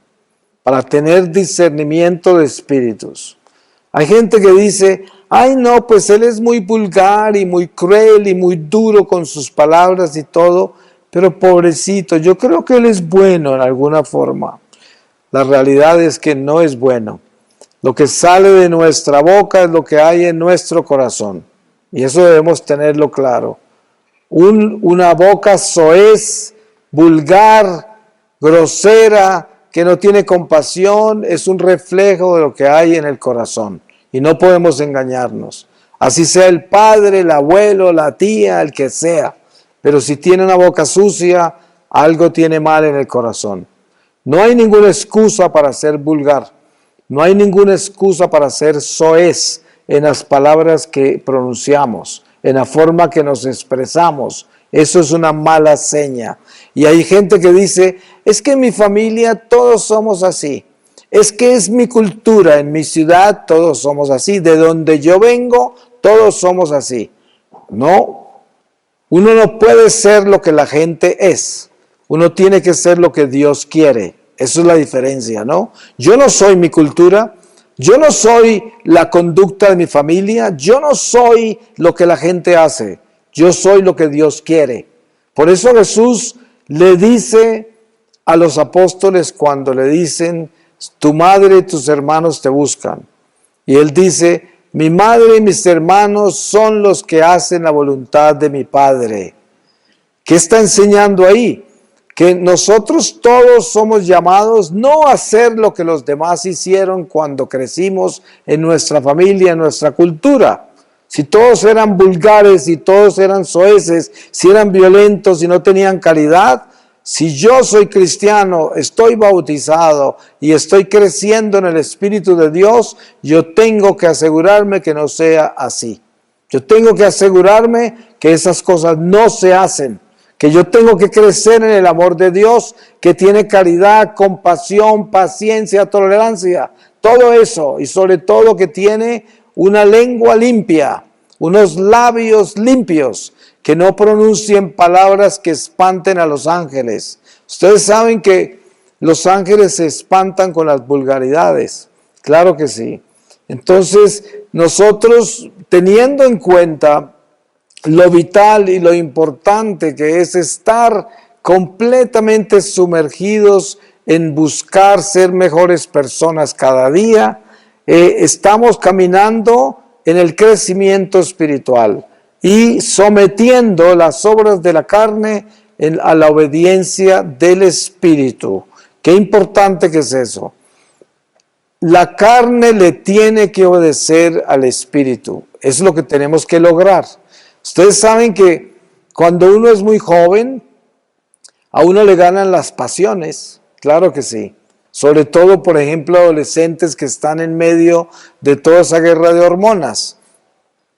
para tener discernimiento de espíritus. Hay gente que dice, ay no, pues él es muy vulgar y muy cruel y muy duro con sus palabras y todo, pero pobrecito, yo creo que él es bueno en alguna forma. La realidad es que no es bueno. Lo que sale de nuestra boca es lo que hay en nuestro corazón. Y eso debemos tenerlo claro. Una boca soez, vulgar, grosera, que no tiene compasión, es un reflejo de lo que hay en el corazón. Y no podemos engañarnos. Así sea el padre, el abuelo, la tía, el que sea. Pero si tiene una boca sucia, algo tiene mal en el corazón. No hay ninguna excusa para ser vulgar. No hay ninguna excusa para ser soez en las palabras que pronunciamos, en la forma que nos expresamos. Eso es una mala seña. Y hay gente que dice, es que en mi familia todos somos así. Es que es mi cultura, en mi ciudad todos somos así. De donde yo vengo, todos somos así. No, uno no puede ser lo que la gente es. Uno tiene que ser lo que Dios quiere. Eso es la diferencia, ¿no? Yo no soy mi cultura, yo no soy la conducta de mi familia, yo no soy lo que la gente hace, yo soy lo que Dios quiere. Por eso Jesús le dice a los apóstoles cuando le dicen, tu madre y tus hermanos te buscan. Y él dice, mi madre y mis hermanos son los que hacen la voluntad de mi Padre. ¿Qué está enseñando ahí? Que nosotros todos somos llamados no a hacer lo que los demás hicieron cuando crecimos en nuestra familia, en nuestra cultura. Si todos eran vulgares, si todos eran soeces, si eran violentos y no tenían caridad, si yo soy cristiano, estoy bautizado y estoy creciendo en el Espíritu de Dios, yo tengo que asegurarme que no sea así. Yo tengo que asegurarme que esas cosas no se hacen. Que yo tengo que crecer en el amor de Dios, que tiene caridad, compasión, paciencia, tolerancia, todo eso, y sobre todo que tiene una lengua limpia, unos labios limpios, que no pronuncien palabras que espanten a los ángeles. Ustedes saben que los ángeles se espantan con las vulgaridades, claro que sí. Entonces, nosotros, teniendo en cuenta lo vital y lo importante que es estar completamente sumergidos en buscar ser mejores personas cada día, estamos caminando en el crecimiento espiritual y sometiendo las obras de la carne a la obediencia del Espíritu. Qué importante que es eso. La carne le tiene que obedecer al Espíritu. Es lo que tenemos que lograr. Ustedes saben que cuando uno es muy joven, a uno le ganan las pasiones, claro que sí. Sobre todo, por ejemplo, adolescentes que están en medio de toda esa guerra de hormonas.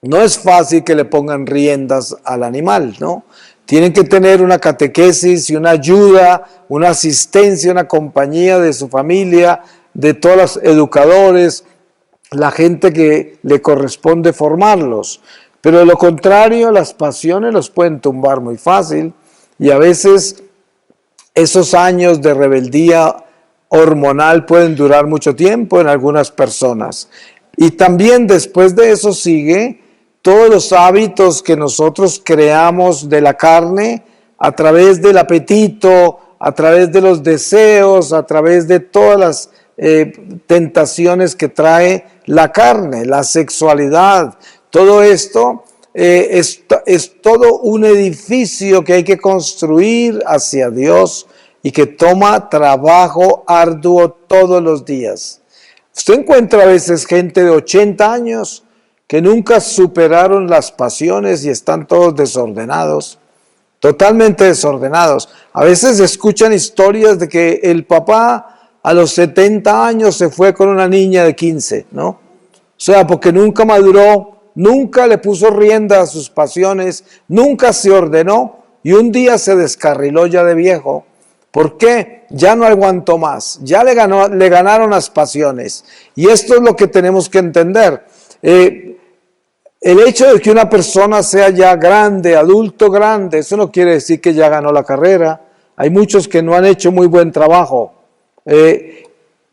No es fácil que le pongan riendas al animal, ¿no? Tienen que tener una catequesis y una ayuda, una asistencia, una compañía de su familia, de todos los educadores, la gente que le corresponde formarlos. Pero de lo contrario, las pasiones los pueden tumbar muy fácil y a veces esos años de rebeldía hormonal pueden durar mucho tiempo en algunas personas. Y también después de eso sigue todos los hábitos que nosotros creamos de la carne a través del apetito, a través de los deseos, a través de todas las tentaciones que trae la carne, la sexualidad. Todo esto es todo un edificio que hay que construir hacia Dios y que toma trabajo arduo todos los días. Usted encuentra a veces gente de 80 años que nunca superaron las pasiones y están todos desordenados, totalmente desordenados. A veces escuchan historias de que el papá a los 70 años se fue con una niña de 15, ¿no? O sea, porque nunca maduró, nunca le puso rienda a sus pasiones, nunca se ordenó y un día se descarriló ya de viejo. ¿Por qué? Ya no aguantó más, ya le ganaron las pasiones. Y esto es lo que tenemos que entender. El hecho de que una persona sea ya grande, adulto grande, eso no quiere decir que ya ganó la carrera. Hay muchos que no han hecho muy buen trabajo.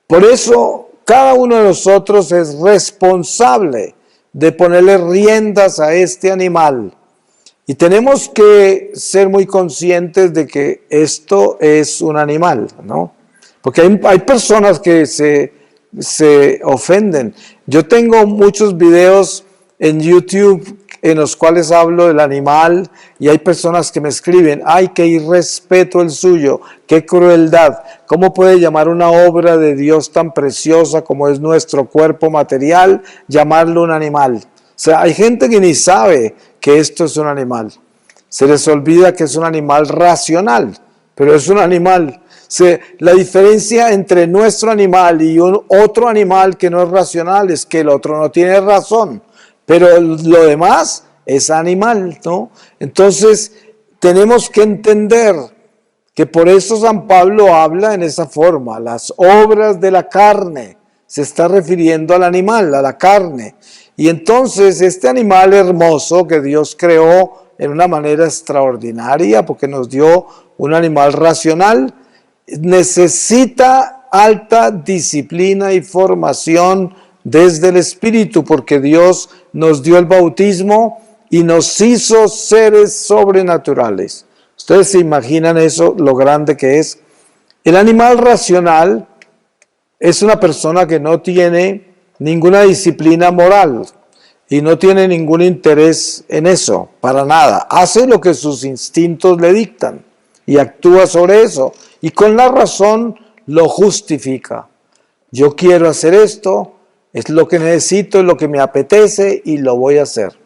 Por eso, cada uno de nosotros es responsable de ponerle riendas a este animal. Y tenemos que ser muy conscientes de que esto es un animal, ¿no? Porque hay personas que se ofenden. Yo tengo muchos videos en YouTube en los cuales hablo del animal y hay personas que me escriben, ¡ay, qué irrespeto el suyo! ¡Qué crueldad! ¿Cómo puede llamar una obra de Dios tan preciosa como es nuestro cuerpo material, llamarlo un animal? O sea, hay gente que ni sabe que esto es un animal. Se les olvida que es un animal racional, pero es un animal. La diferencia entre nuestro animal y otro animal que no es racional es que el otro no tiene razón, pero lo demás es animal, ¿no? Entonces, tenemos que entender que por eso San Pablo habla en esa forma, las obras de la carne, se está refiriendo al animal, a la carne. Y entonces este animal hermoso que Dios creó en una manera extraordinaria, porque nos dio un animal racional, necesita alta disciplina y formación desde el Espíritu, porque Dios nos dio el bautismo y nos hizo seres sobrenaturales. Ustedes se imaginan eso, lo grande que es. El animal racional es una persona que no tiene ninguna disciplina moral y no tiene ningún interés en eso, para nada. Hace lo que sus instintos le dictan y actúa sobre eso. Y con la razón lo justifica. Yo quiero hacer esto, es lo que necesito, es lo que me apetece y lo voy a hacer.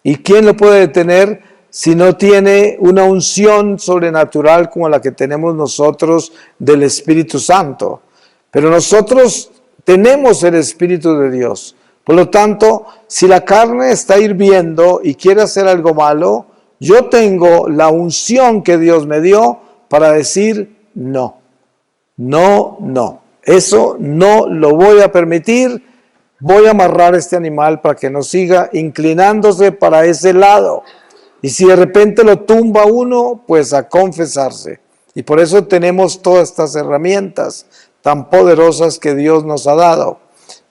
¿Y quién lo puede detener si no tiene una unción sobrenatural como la que tenemos nosotros del Espíritu Santo? Pero nosotros tenemos el Espíritu de Dios. Por lo tanto, si la carne está hirviendo y quiere hacer algo malo, yo tengo la unción que Dios me dio para decir no, no, no. Eso no lo voy a permitir. Voy a amarrar este animal para que no siga inclinándose para ese lado. Y si de repente lo tumba uno, pues a confesarse. Y por eso tenemos todas estas herramientas tan poderosas que Dios nos ha dado.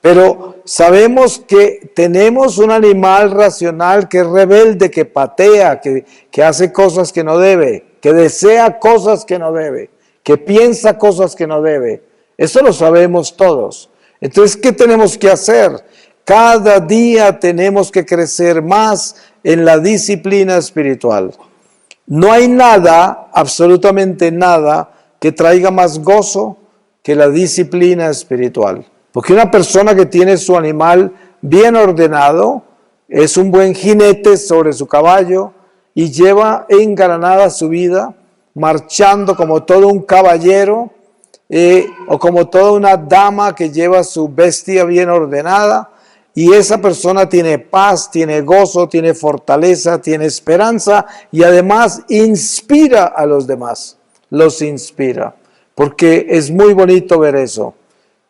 Pero sabemos que tenemos un animal racional que es rebelde, que patea, que hace cosas que no debe, que desea cosas que no debe, que piensa cosas que no debe. Eso lo sabemos todos. Entonces, ¿qué tenemos que hacer? Cada día tenemos que crecer más en la disciplina espiritual. No hay nada, absolutamente nada, que traiga más gozo que la disciplina espiritual. Porque una persona que tiene su animal bien ordenado, es un buen jinete sobre su caballo y lleva engalanada su vida, marchando como todo un caballero o como toda una dama que lleva su bestia bien ordenada, y esa persona tiene paz, tiene gozo, tiene fortaleza, tiene esperanza y además inspira a los demás, los inspira, porque es muy bonito ver eso.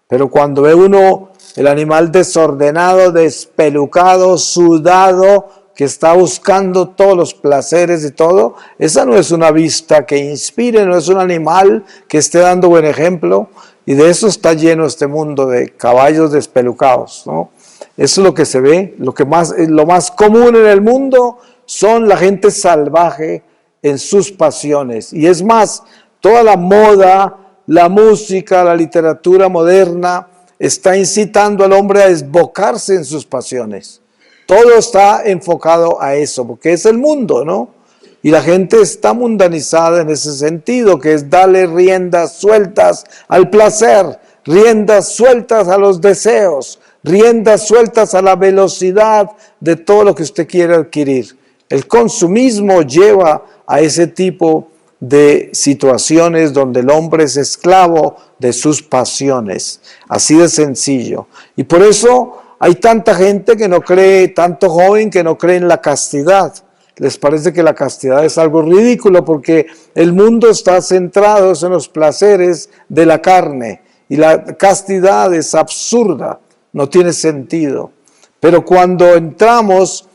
Pero cuando ve uno el animal desordenado, despelucado, sudado, que está buscando todos los placeres y todo, esa no es una vista que inspire, no es un animal que esté dando buen ejemplo, y de eso está lleno este mundo, de caballos despelucados, ¿no? Eso es lo que se ve, lo más común en el mundo son la gente salvaje en sus pasiones. Y es más, toda la moda, la música, la literatura moderna está incitando al hombre a desbocarse en sus pasiones. Todo está enfocado a eso, porque es el mundo, ¿no? Y la gente está mundanizada en ese sentido, que es darle riendas sueltas al placer, riendas sueltas a los deseos, riendas sueltas a la velocidad de todo lo que usted quiere adquirir. El consumismo lleva a ese tipo de situaciones donde el hombre es esclavo de sus pasiones. Así de sencillo. Y por eso hay tanta gente que no cree, tanto joven que no cree en la castidad. Les parece que la castidad es algo ridículo porque el mundo está centrado en los placeres de la carne y la castidad es absurda, no tiene sentido. Pero cuando entramos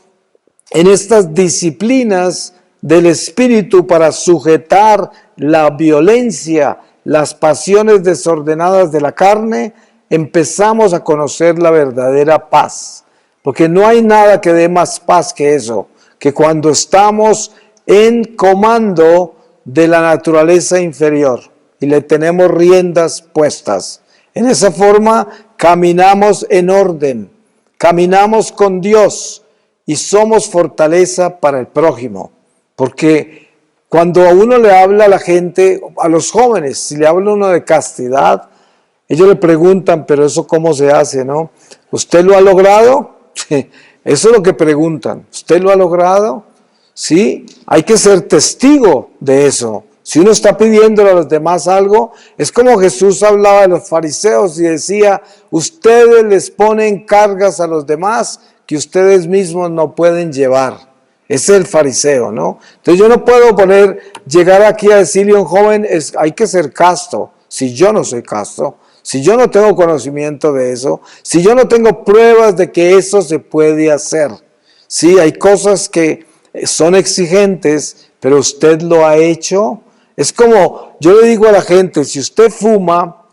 en estas disciplinas del espíritu para sujetar la violencia, las pasiones desordenadas de la carne, empezamos a conocer la verdadera paz. Porque no hay nada que dé más paz que eso, que cuando estamos en comando de la naturaleza inferior y le tenemos riendas puestas. En esa forma caminamos en orden, caminamos con Dios y somos fortaleza para el prójimo. Porque cuando a uno le habla a la gente, a los jóvenes, si le habla uno de castidad, ellos le preguntan, pero eso cómo se hace, ¿no? ¿Usted lo ha logrado? Eso es lo que preguntan. ¿Usted lo ha logrado? Sí, hay que ser testigo de eso. Si uno está pidiéndole a los demás algo, es como Jesús hablaba de los fariseos y decía, ustedes les ponen cargas a los demás que ustedes mismos no pueden llevar. Ese es el fariseo, ¿no? Entonces yo no puedo llegar aquí a decirle a un joven, hay que ser casto, si yo no soy casto, si yo no tengo conocimiento de eso, si yo no tengo pruebas de que eso se puede hacer. Sí, hay cosas que son exigentes, pero usted lo ha hecho. Es como, yo le digo a la gente, si usted fuma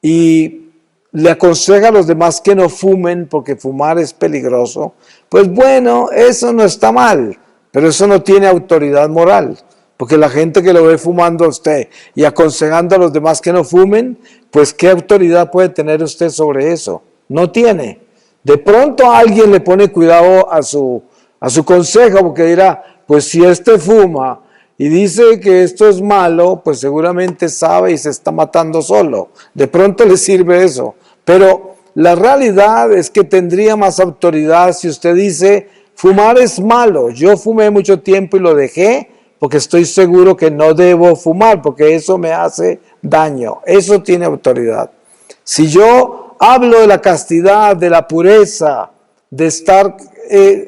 y le aconseja a los demás que no fumen porque fumar es peligroso, pues bueno, eso no está mal, pero eso no tiene autoridad moral. Porque la gente que lo ve fumando a usted y aconsejando a los demás que no fumen, pues ¿qué autoridad puede tener usted sobre eso? No tiene. De pronto alguien le pone cuidado a su consejo porque dirá, pues si este fuma y dice que esto es malo, pues seguramente sabe y se está matando solo. De pronto le sirve eso. Pero la realidad es que tendría más autoridad si usted dice, fumar es malo. Yo fumé mucho tiempo y lo dejé, porque estoy seguro que no debo fumar, porque eso me hace daño. Eso tiene autoridad. Si yo hablo de la castidad, de la pureza, de estar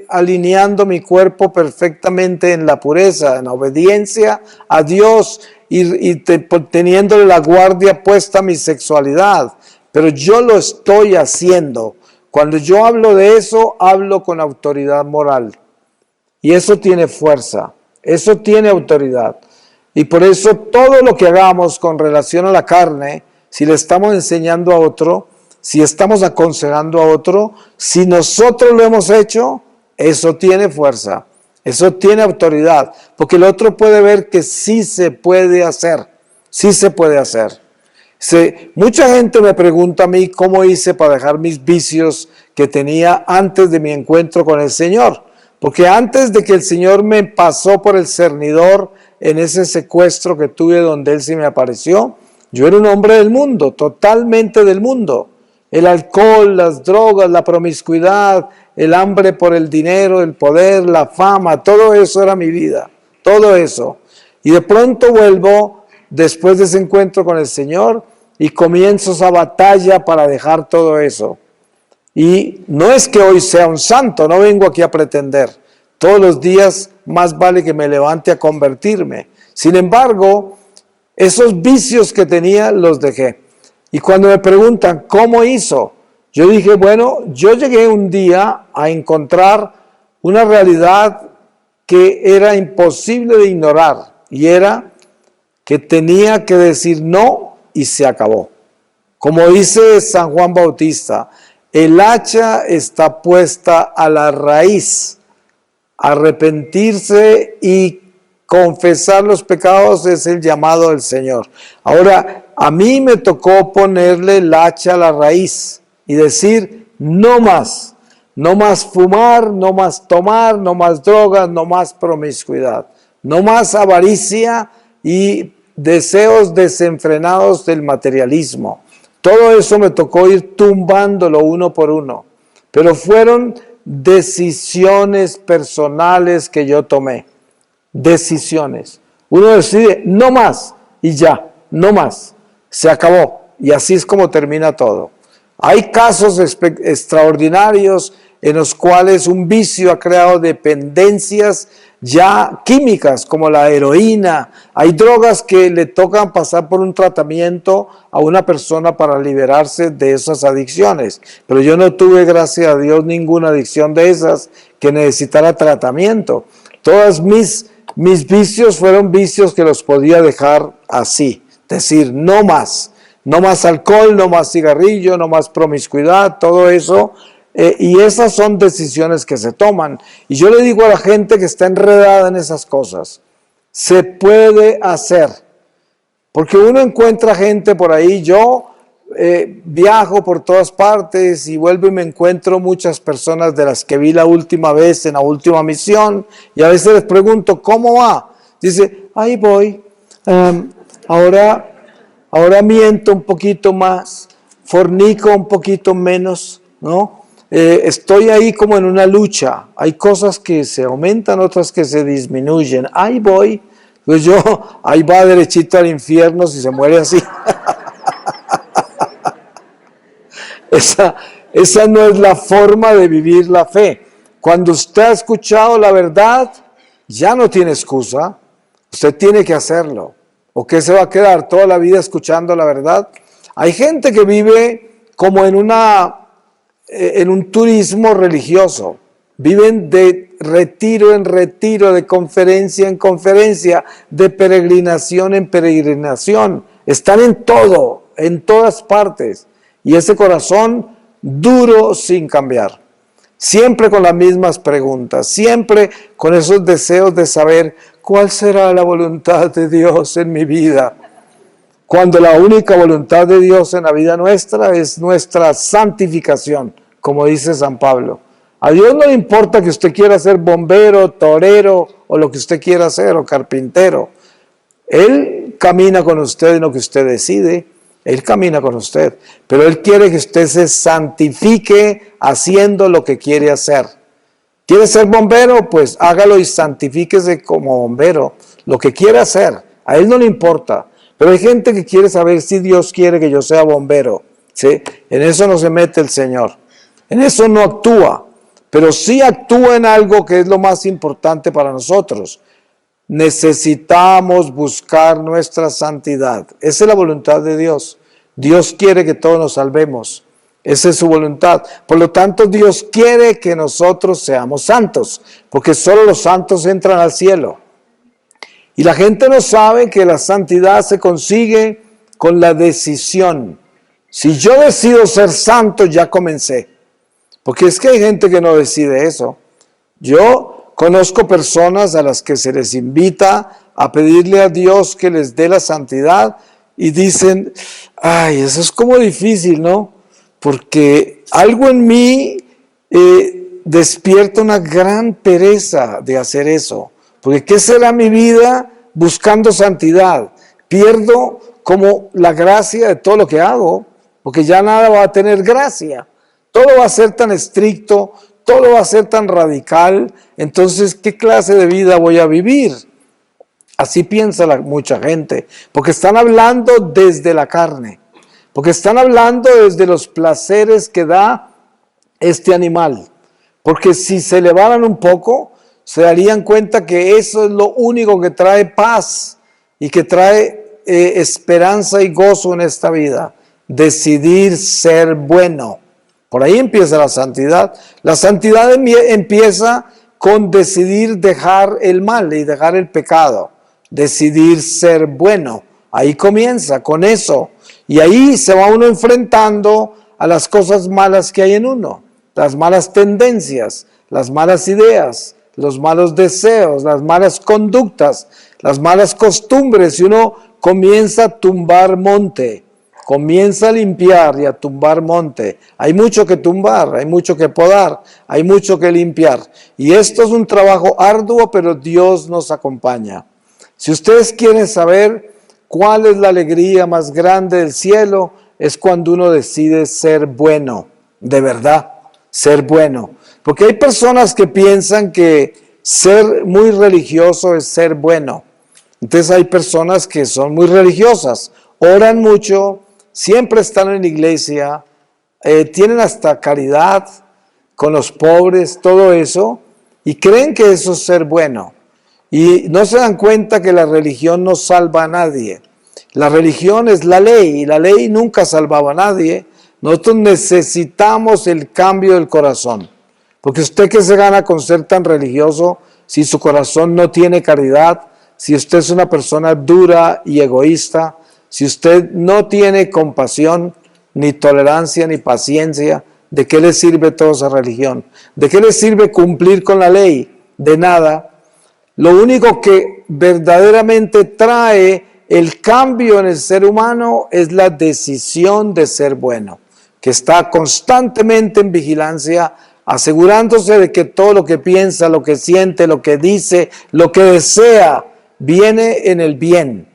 alineando mi cuerpo perfectamente en la pureza, en la obediencia a Dios y teniéndole la guardia puesta a mi sexualidad, pero yo lo estoy haciendo. Cuando yo hablo de eso, hablo con autoridad moral. Y eso tiene fuerza. Eso tiene autoridad. Y por eso todo lo que hagamos con relación a la carne, si le estamos enseñando a otro, si estamos aconsejando a otro, si nosotros lo hemos hecho, eso tiene fuerza, eso tiene autoridad, porque el otro puede ver que sí se puede hacer, sí se puede hacer. Mucha gente me pregunta a mí cómo hice para dejar mis vicios que tenía antes de mi encuentro con el Señor. Porque antes de que el Señor me pasó por el cernidor en ese secuestro que tuve donde Él se me apareció, yo era un hombre del mundo, totalmente del mundo. El alcohol, las drogas, la promiscuidad, el hambre por el dinero, el poder, la fama, todo eso era mi vida, todo eso. Y de pronto vuelvo después de ese encuentro con el Señor y comienzo esa batalla para dejar todo eso. Y no es que hoy sea un santo, no vengo aquí a pretender. Todos los días más vale que me levante a convertirme. Sin embargo, esos vicios que tenía los dejé. Y cuando me preguntan, ¿cómo hizo? Yo dije, bueno, yo llegué un día a encontrar una realidad que era imposible de ignorar. Y era que tenía que decir no y se acabó. Como dice San Juan Bautista, el hacha está puesta a la raíz. Arrepentirse y confesar los pecados es el llamado del Señor. Ahora, a mí me tocó ponerle el hacha a la raíz y decir, no más fumar, no más tomar, no más drogas, no más promiscuidad, no más avaricia y deseos desenfrenados del materialismo. Todo eso me tocó ir tumbándolo uno por uno, pero fueron decisiones personales que yo tomé, decisiones. Uno decide, no más, y ya, no más, se acabó, y así es como termina todo. Hay casos extraordinarios en los cuales un vicio ha creado dependencias ya químicas como la heroína. Hay drogas que le tocan pasar por un tratamiento a una persona para liberarse de esas adicciones. Pero yo no tuve, gracias a Dios, ninguna adicción de esas que necesitara tratamiento. Todos mis vicios fueron vicios que los podía dejar así. Decir, no más alcohol, no más cigarrillo, no más promiscuidad, todo eso. Y esas son decisiones que se toman. Y yo le digo a la gente que está enredada en esas cosas, se puede hacer. Porque uno encuentra gente por ahí, yo viajo por todas partes y vuelvo y me encuentro muchas personas de las que vi la última vez en la última misión, y a veces les pregunto, ¿cómo va? Dice, ahí voy, ahora miento un poquito más, fornico un poquito menos, ¿no? Estoy ahí como en una lucha, hay cosas que se aumentan, otras que se disminuyen, ahí voy. Pues ahí va derechito al infierno si se muere así. Esa no es la forma de vivir la fe. Cuando usted ha escuchado la verdad, ya no tiene excusa. Usted tiene que hacerlo. ¿O qué se va a quedar toda la vida escuchando la verdad? Hay gente que vive como en un turismo religioso. Viven de retiro en retiro, de conferencia en conferencia, de peregrinación en peregrinación. Están en todo, en todas partes. Y ese corazón duro sin cambiar. Siempre con las mismas preguntas, siempre con esos deseos de saber cuál será la voluntad de Dios en mi vida. Cuando la única voluntad de Dios en la vida nuestra es nuestra santificación, como dice San Pablo. A Dios no le importa que usted quiera ser bombero, torero o lo que usted quiera hacer, o carpintero. Él camina con usted en lo que usted decide, Él camina con usted, pero Él quiere que usted se santifique haciendo lo que quiere hacer. ¿Quiere ser bombero? Pues hágalo y santifíquese como bombero, lo que quiera hacer. A Él no le importa, pero hay gente que quiere saber si Dios quiere que yo sea bombero, ¿sí? En eso no se mete el Señor, en eso no actúa. Pero sí actúa en algo que es lo más importante para nosotros. Necesitamos buscar nuestra santidad. Esa es la voluntad de Dios. Dios quiere que todos nos salvemos. Esa es su voluntad. Por lo tanto, Dios quiere que nosotros seamos santos, porque solo los santos entran al cielo. Y la gente no sabe que la santidad se consigue con la decisión. Si yo decido ser santo, ya comencé. Porque es que hay gente que no decide eso. Yo conozco personas a las que se les invita a pedirle a Dios que les dé la santidad y dicen, ay, eso es como difícil, ¿no? Porque algo en mí despierta una gran pereza de hacer eso. Porque ¿qué será mi vida buscando santidad? Pierdo como la gracia de todo lo que hago, porque ya nada va a tener gracia. Todo va a ser tan estricto, todo va a ser tan radical, entonces, ¿qué clase de vida voy a vivir? Así piensa mucha gente, porque están hablando desde la carne, porque están hablando desde los placeres que da este animal, porque si se elevaran un poco, se darían cuenta que eso es lo único que trae paz y que trae esperanza y gozo en esta vida, decidir ser bueno. Por ahí empieza la santidad. La santidad empieza con decidir dejar el mal y dejar el pecado. Decidir ser bueno. Ahí comienza, con eso. Y ahí se va uno enfrentando a las cosas malas que hay en uno. Las malas tendencias, las malas ideas, los malos deseos, las malas conductas, las malas costumbres. Y uno comienza a tumbar monte. Comienza a limpiar y a tumbar monte. Hay mucho que tumbar, hay mucho que podar, hay mucho que limpiar. Y esto es un trabajo arduo, pero Dios nos acompaña. Si ustedes quieren saber cuál es la alegría más grande del cielo, es cuando uno decide ser bueno, de verdad, ser bueno. Porque hay personas que piensan que ser muy religioso es ser bueno. Entonces hay personas que son muy religiosas, oran mucho, siempre están en la iglesia, tienen hasta caridad con los pobres, todo eso, y creen que eso es ser bueno. Y no se dan cuenta que la religión no salva a nadie. La religión es la ley, y la ley nunca salvaba a nadie. Nosotros necesitamos el cambio del corazón. Porque usted qué se gana con ser tan religioso si su corazón no tiene caridad, si usted es una persona dura y egoísta, si usted no tiene compasión, ni tolerancia, ni paciencia, ¿de qué le sirve toda esa religión? ¿De qué le sirve cumplir con la ley? De nada. Lo único que verdaderamente trae el cambio en el ser humano es la decisión de ser bueno, que está constantemente en vigilancia, asegurándose de que todo lo que piensa, lo que siente, lo que dice, lo que desea, viene en el bien.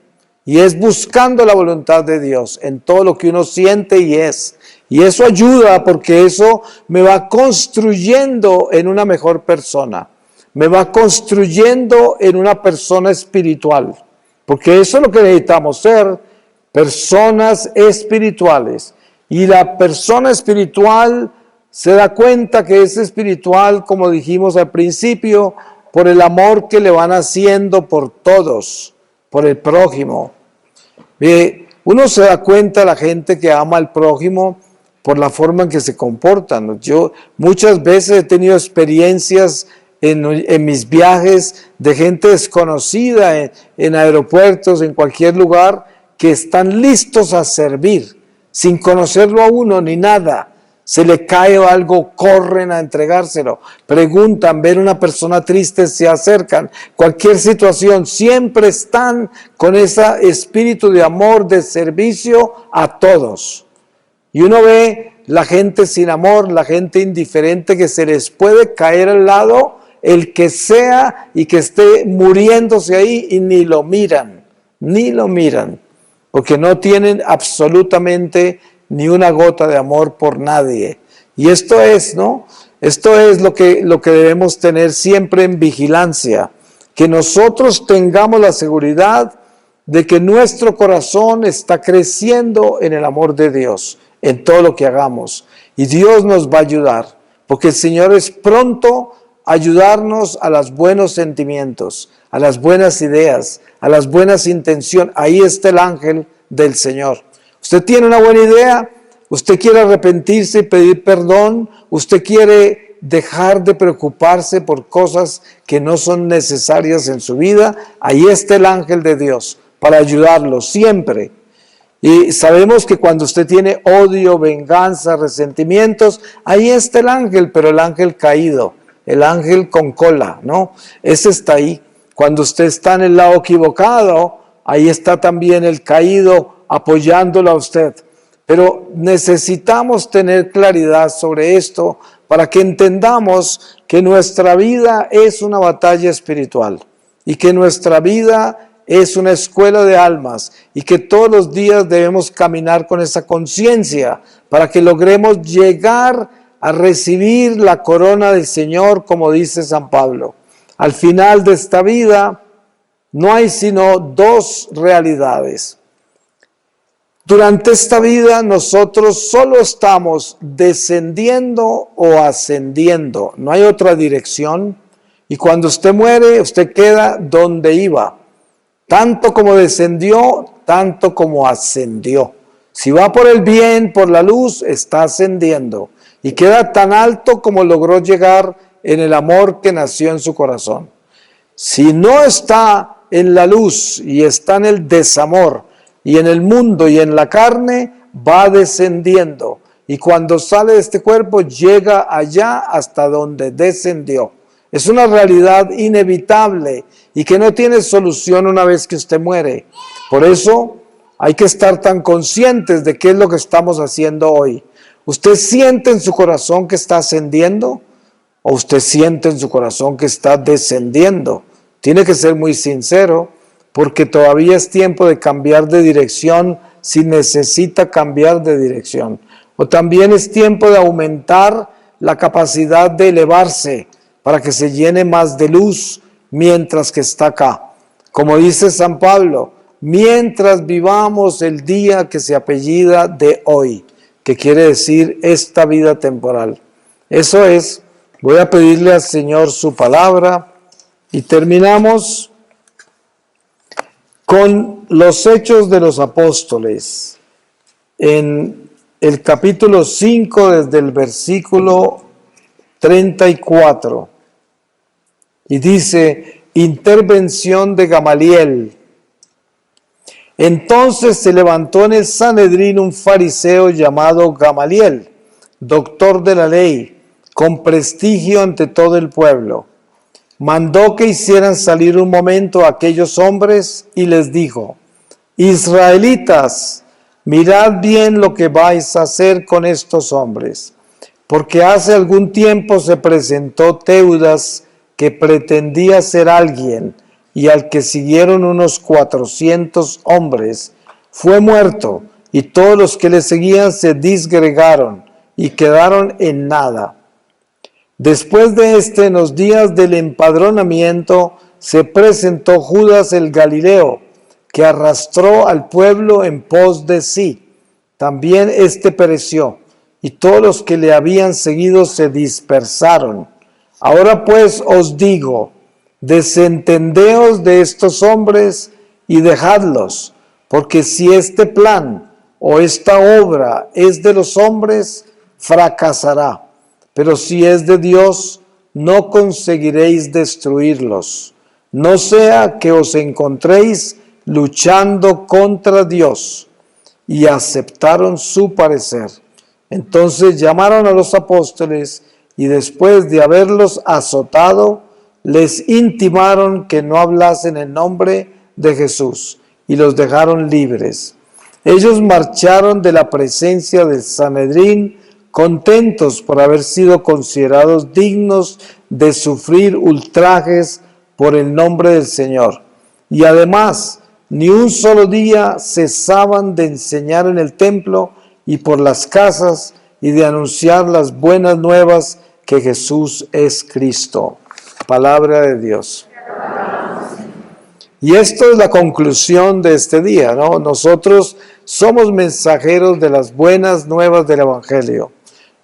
Y es buscando la voluntad de Dios en todo lo que uno siente y es. Y eso ayuda porque eso me va construyendo en una mejor persona. Me va construyendo en una persona espiritual. Porque eso es lo que necesitamos ser, personas espirituales. Y la persona espiritual se da cuenta que es espiritual, como dijimos al principio, por el amor que le van haciendo por todos, por el prójimo. Uno se da cuenta, la gente que ama al prójimo, por la forma en que se comportan. Yo muchas veces he tenido experiencias en mis viajes de gente desconocida en aeropuertos, en cualquier lugar, que están listos a servir, sin conocerlo a uno ni nada. Se le cae algo, corren a entregárselo, preguntan, ven una persona triste, se acercan, cualquier situación, siempre están con ese espíritu de amor, de servicio a todos. Y uno ve la gente sin amor, la gente indiferente, que se les puede caer al lado el que sea y que esté muriéndose ahí y ni lo miran, porque no tienen absolutamente ni una gota de amor por nadie. Y esto es, ¿no? Esto es lo que debemos tener siempre en vigilancia, que nosotros tengamos la seguridad de que nuestro corazón está creciendo en el amor de Dios, en todo lo que hagamos. Y Dios nos va a ayudar, porque el Señor es pronto a ayudarnos a los buenos sentimientos, a las buenas ideas, a las buenas intenciones. Ahí está el ángel del Señor. Usted tiene una buena idea, usted quiere arrepentirse y pedir perdón, usted quiere dejar de preocuparse por cosas que no son necesarias en su vida, ahí está el ángel de Dios para ayudarlo siempre. Y sabemos que cuando usted tiene odio, venganza, resentimientos, ahí está el ángel, pero el ángel caído, el ángel con cola, ¿no? Ese está ahí. Cuando usted está en el lado equivocado, ahí está también el caído apoyándolo a usted. Pero necesitamos tener claridad sobre esto para que entendamos que nuestra vida es una batalla espiritual y que nuestra vida es una escuela de almas y que todos los días debemos caminar con esa conciencia para que logremos llegar a recibir la corona del Señor, como dice San Pablo. Al final de esta vida no hay sino dos realidades. Durante esta vida nosotros solo estamos descendiendo o ascendiendo, no hay otra dirección. Y cuando usted muere, usted queda donde iba, tanto como descendió, tanto como ascendió. Si va por el bien, por la luz, está ascendiendo y queda tan alto como logró llegar en el amor que nació en su corazón. Si no está en la luz y está en el desamor y en el mundo y en la carne, va descendiendo. Y cuando sale de este cuerpo, llega allá hasta donde descendió. Es una realidad inevitable y que no tiene solución una vez que usted muere. Por eso hay que estar tan conscientes de qué es lo que estamos haciendo hoy. ¿Usted siente en su corazón que está ascendiendo o usted siente en su corazón que está descendiendo? Tiene que ser muy sincero, porque todavía es tiempo de cambiar de dirección si necesita cambiar de dirección. O también es tiempo de aumentar la capacidad de elevarse para que se llene más de luz mientras que está acá. Como dice San Pablo, mientras vivamos el día que se apellida de hoy, que quiere decir esta vida temporal. Eso es, voy a pedirle al Señor su palabra y terminamos con los Hechos de los Apóstoles, en el capítulo 5, desde el versículo 34. Y dice, intervención de Gamaliel. Entonces se levantó en el Sanedrín un fariseo llamado Gamaliel, doctor de la ley, con prestigio ante todo el pueblo. Mandó que hicieran salir un momento a aquellos hombres y les dijo, israelitas, mirad bien lo que vais a hacer con estos hombres, porque hace algún tiempo se presentó Teudas, que pretendía ser alguien, y al que siguieron unos 400 hombres, fue muerto, y todos los que le seguían se disgregaron y quedaron en nada. Después de en los días del empadronamiento, se presentó Judas el Galileo, que arrastró al pueblo en pos de sí. También pereció, y todos los que le habían seguido se dispersaron. Ahora pues os digo, desentendeos de estos hombres y dejadlos, porque si este plan o esta obra es de los hombres, fracasará. Pero si es de Dios, no conseguiréis destruirlos. No sea que os encontréis luchando contra Dios. Y aceptaron su parecer. Entonces llamaron a los apóstoles y después de haberlos azotado, les intimaron que no hablasen en nombre de Jesús y los dejaron libres. Ellos marcharon de la presencia del Sanedrín contentos por haber sido considerados dignos de sufrir ultrajes por el nombre del Señor. Y además, ni un solo día cesaban de enseñar en el templo y por las casas y de anunciar las buenas nuevas que Jesús es Cristo. Palabra de Dios. Y esto es la conclusión de este día, ¿no? Nosotros somos mensajeros de las buenas nuevas del Evangelio.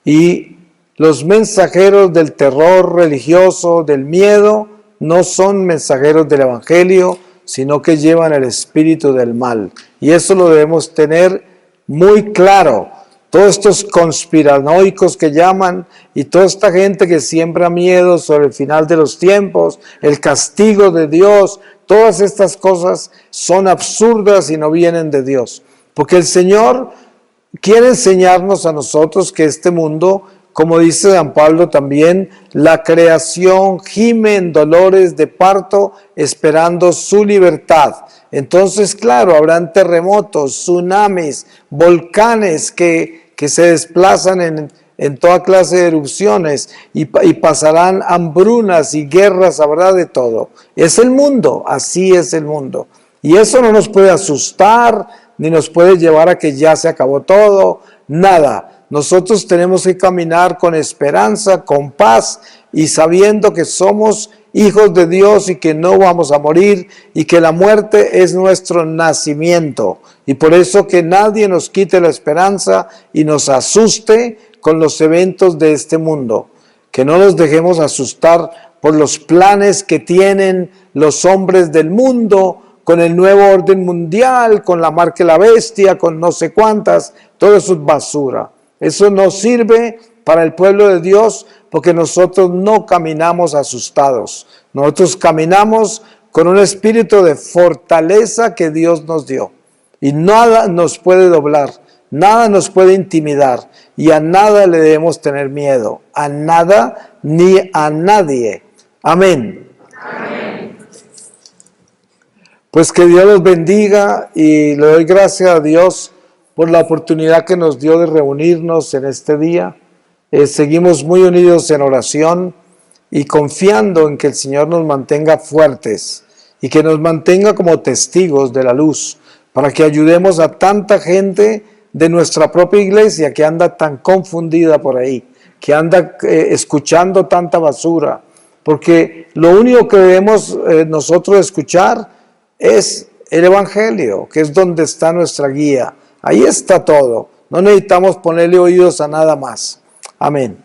Y los mensajeros del terror religioso, del miedo, no son mensajeros del Evangelio, sino que llevan el espíritu del mal. Y eso lo debemos tener muy claro. Todos estos conspiranoicos que llaman y toda esta gente que siembra miedo sobre el final de los tiempos, el castigo de Dios, todas estas cosas son absurdas y no vienen de Dios. Porque el Señor quiere enseñarnos a nosotros que este mundo, como dice San Pablo también, la creación gime en dolores de parto esperando su libertad. Entonces, claro, habrán terremotos, tsunamis, volcanes que se desplazan en toda clase de erupciones y pasarán hambrunas y guerras, habrá de todo. Es el mundo, así es el mundo. Y eso no nos puede asustar, ni nos puede llevar a que ya se acabó todo, nada. Nosotros tenemos que caminar con esperanza, con paz y sabiendo que somos hijos de Dios y que no vamos a morir y que la muerte es nuestro nacimiento. Y por eso que nadie nos quite la esperanza y nos asuste con los eventos de este mundo. Que no nos dejemos asustar por los planes que tienen los hombres del mundo, con el nuevo orden mundial, con la marca de la bestia, con no sé cuántas, todo eso es basura. Eso no sirve para el pueblo de Dios porque nosotros no caminamos asustados. Nosotros caminamos con un espíritu de fortaleza que Dios nos dio. Y nada nos puede doblar, nada nos puede intimidar y a nada le debemos tener miedo. A nada ni a nadie. Amén. Amén. Pues que Dios los bendiga y le doy gracias a Dios por la oportunidad que nos dio de reunirnos en este día. Seguimos muy unidos en oración y confiando en que el Señor nos mantenga fuertes y que nos mantenga como testigos de la luz para que ayudemos a tanta gente de nuestra propia iglesia que anda tan confundida por ahí, que anda escuchando tanta basura, porque lo único que debemos nosotros escuchar es el Evangelio, que es donde está nuestra guía. Ahí está todo. No necesitamos ponerle oídos a nada más. Amén.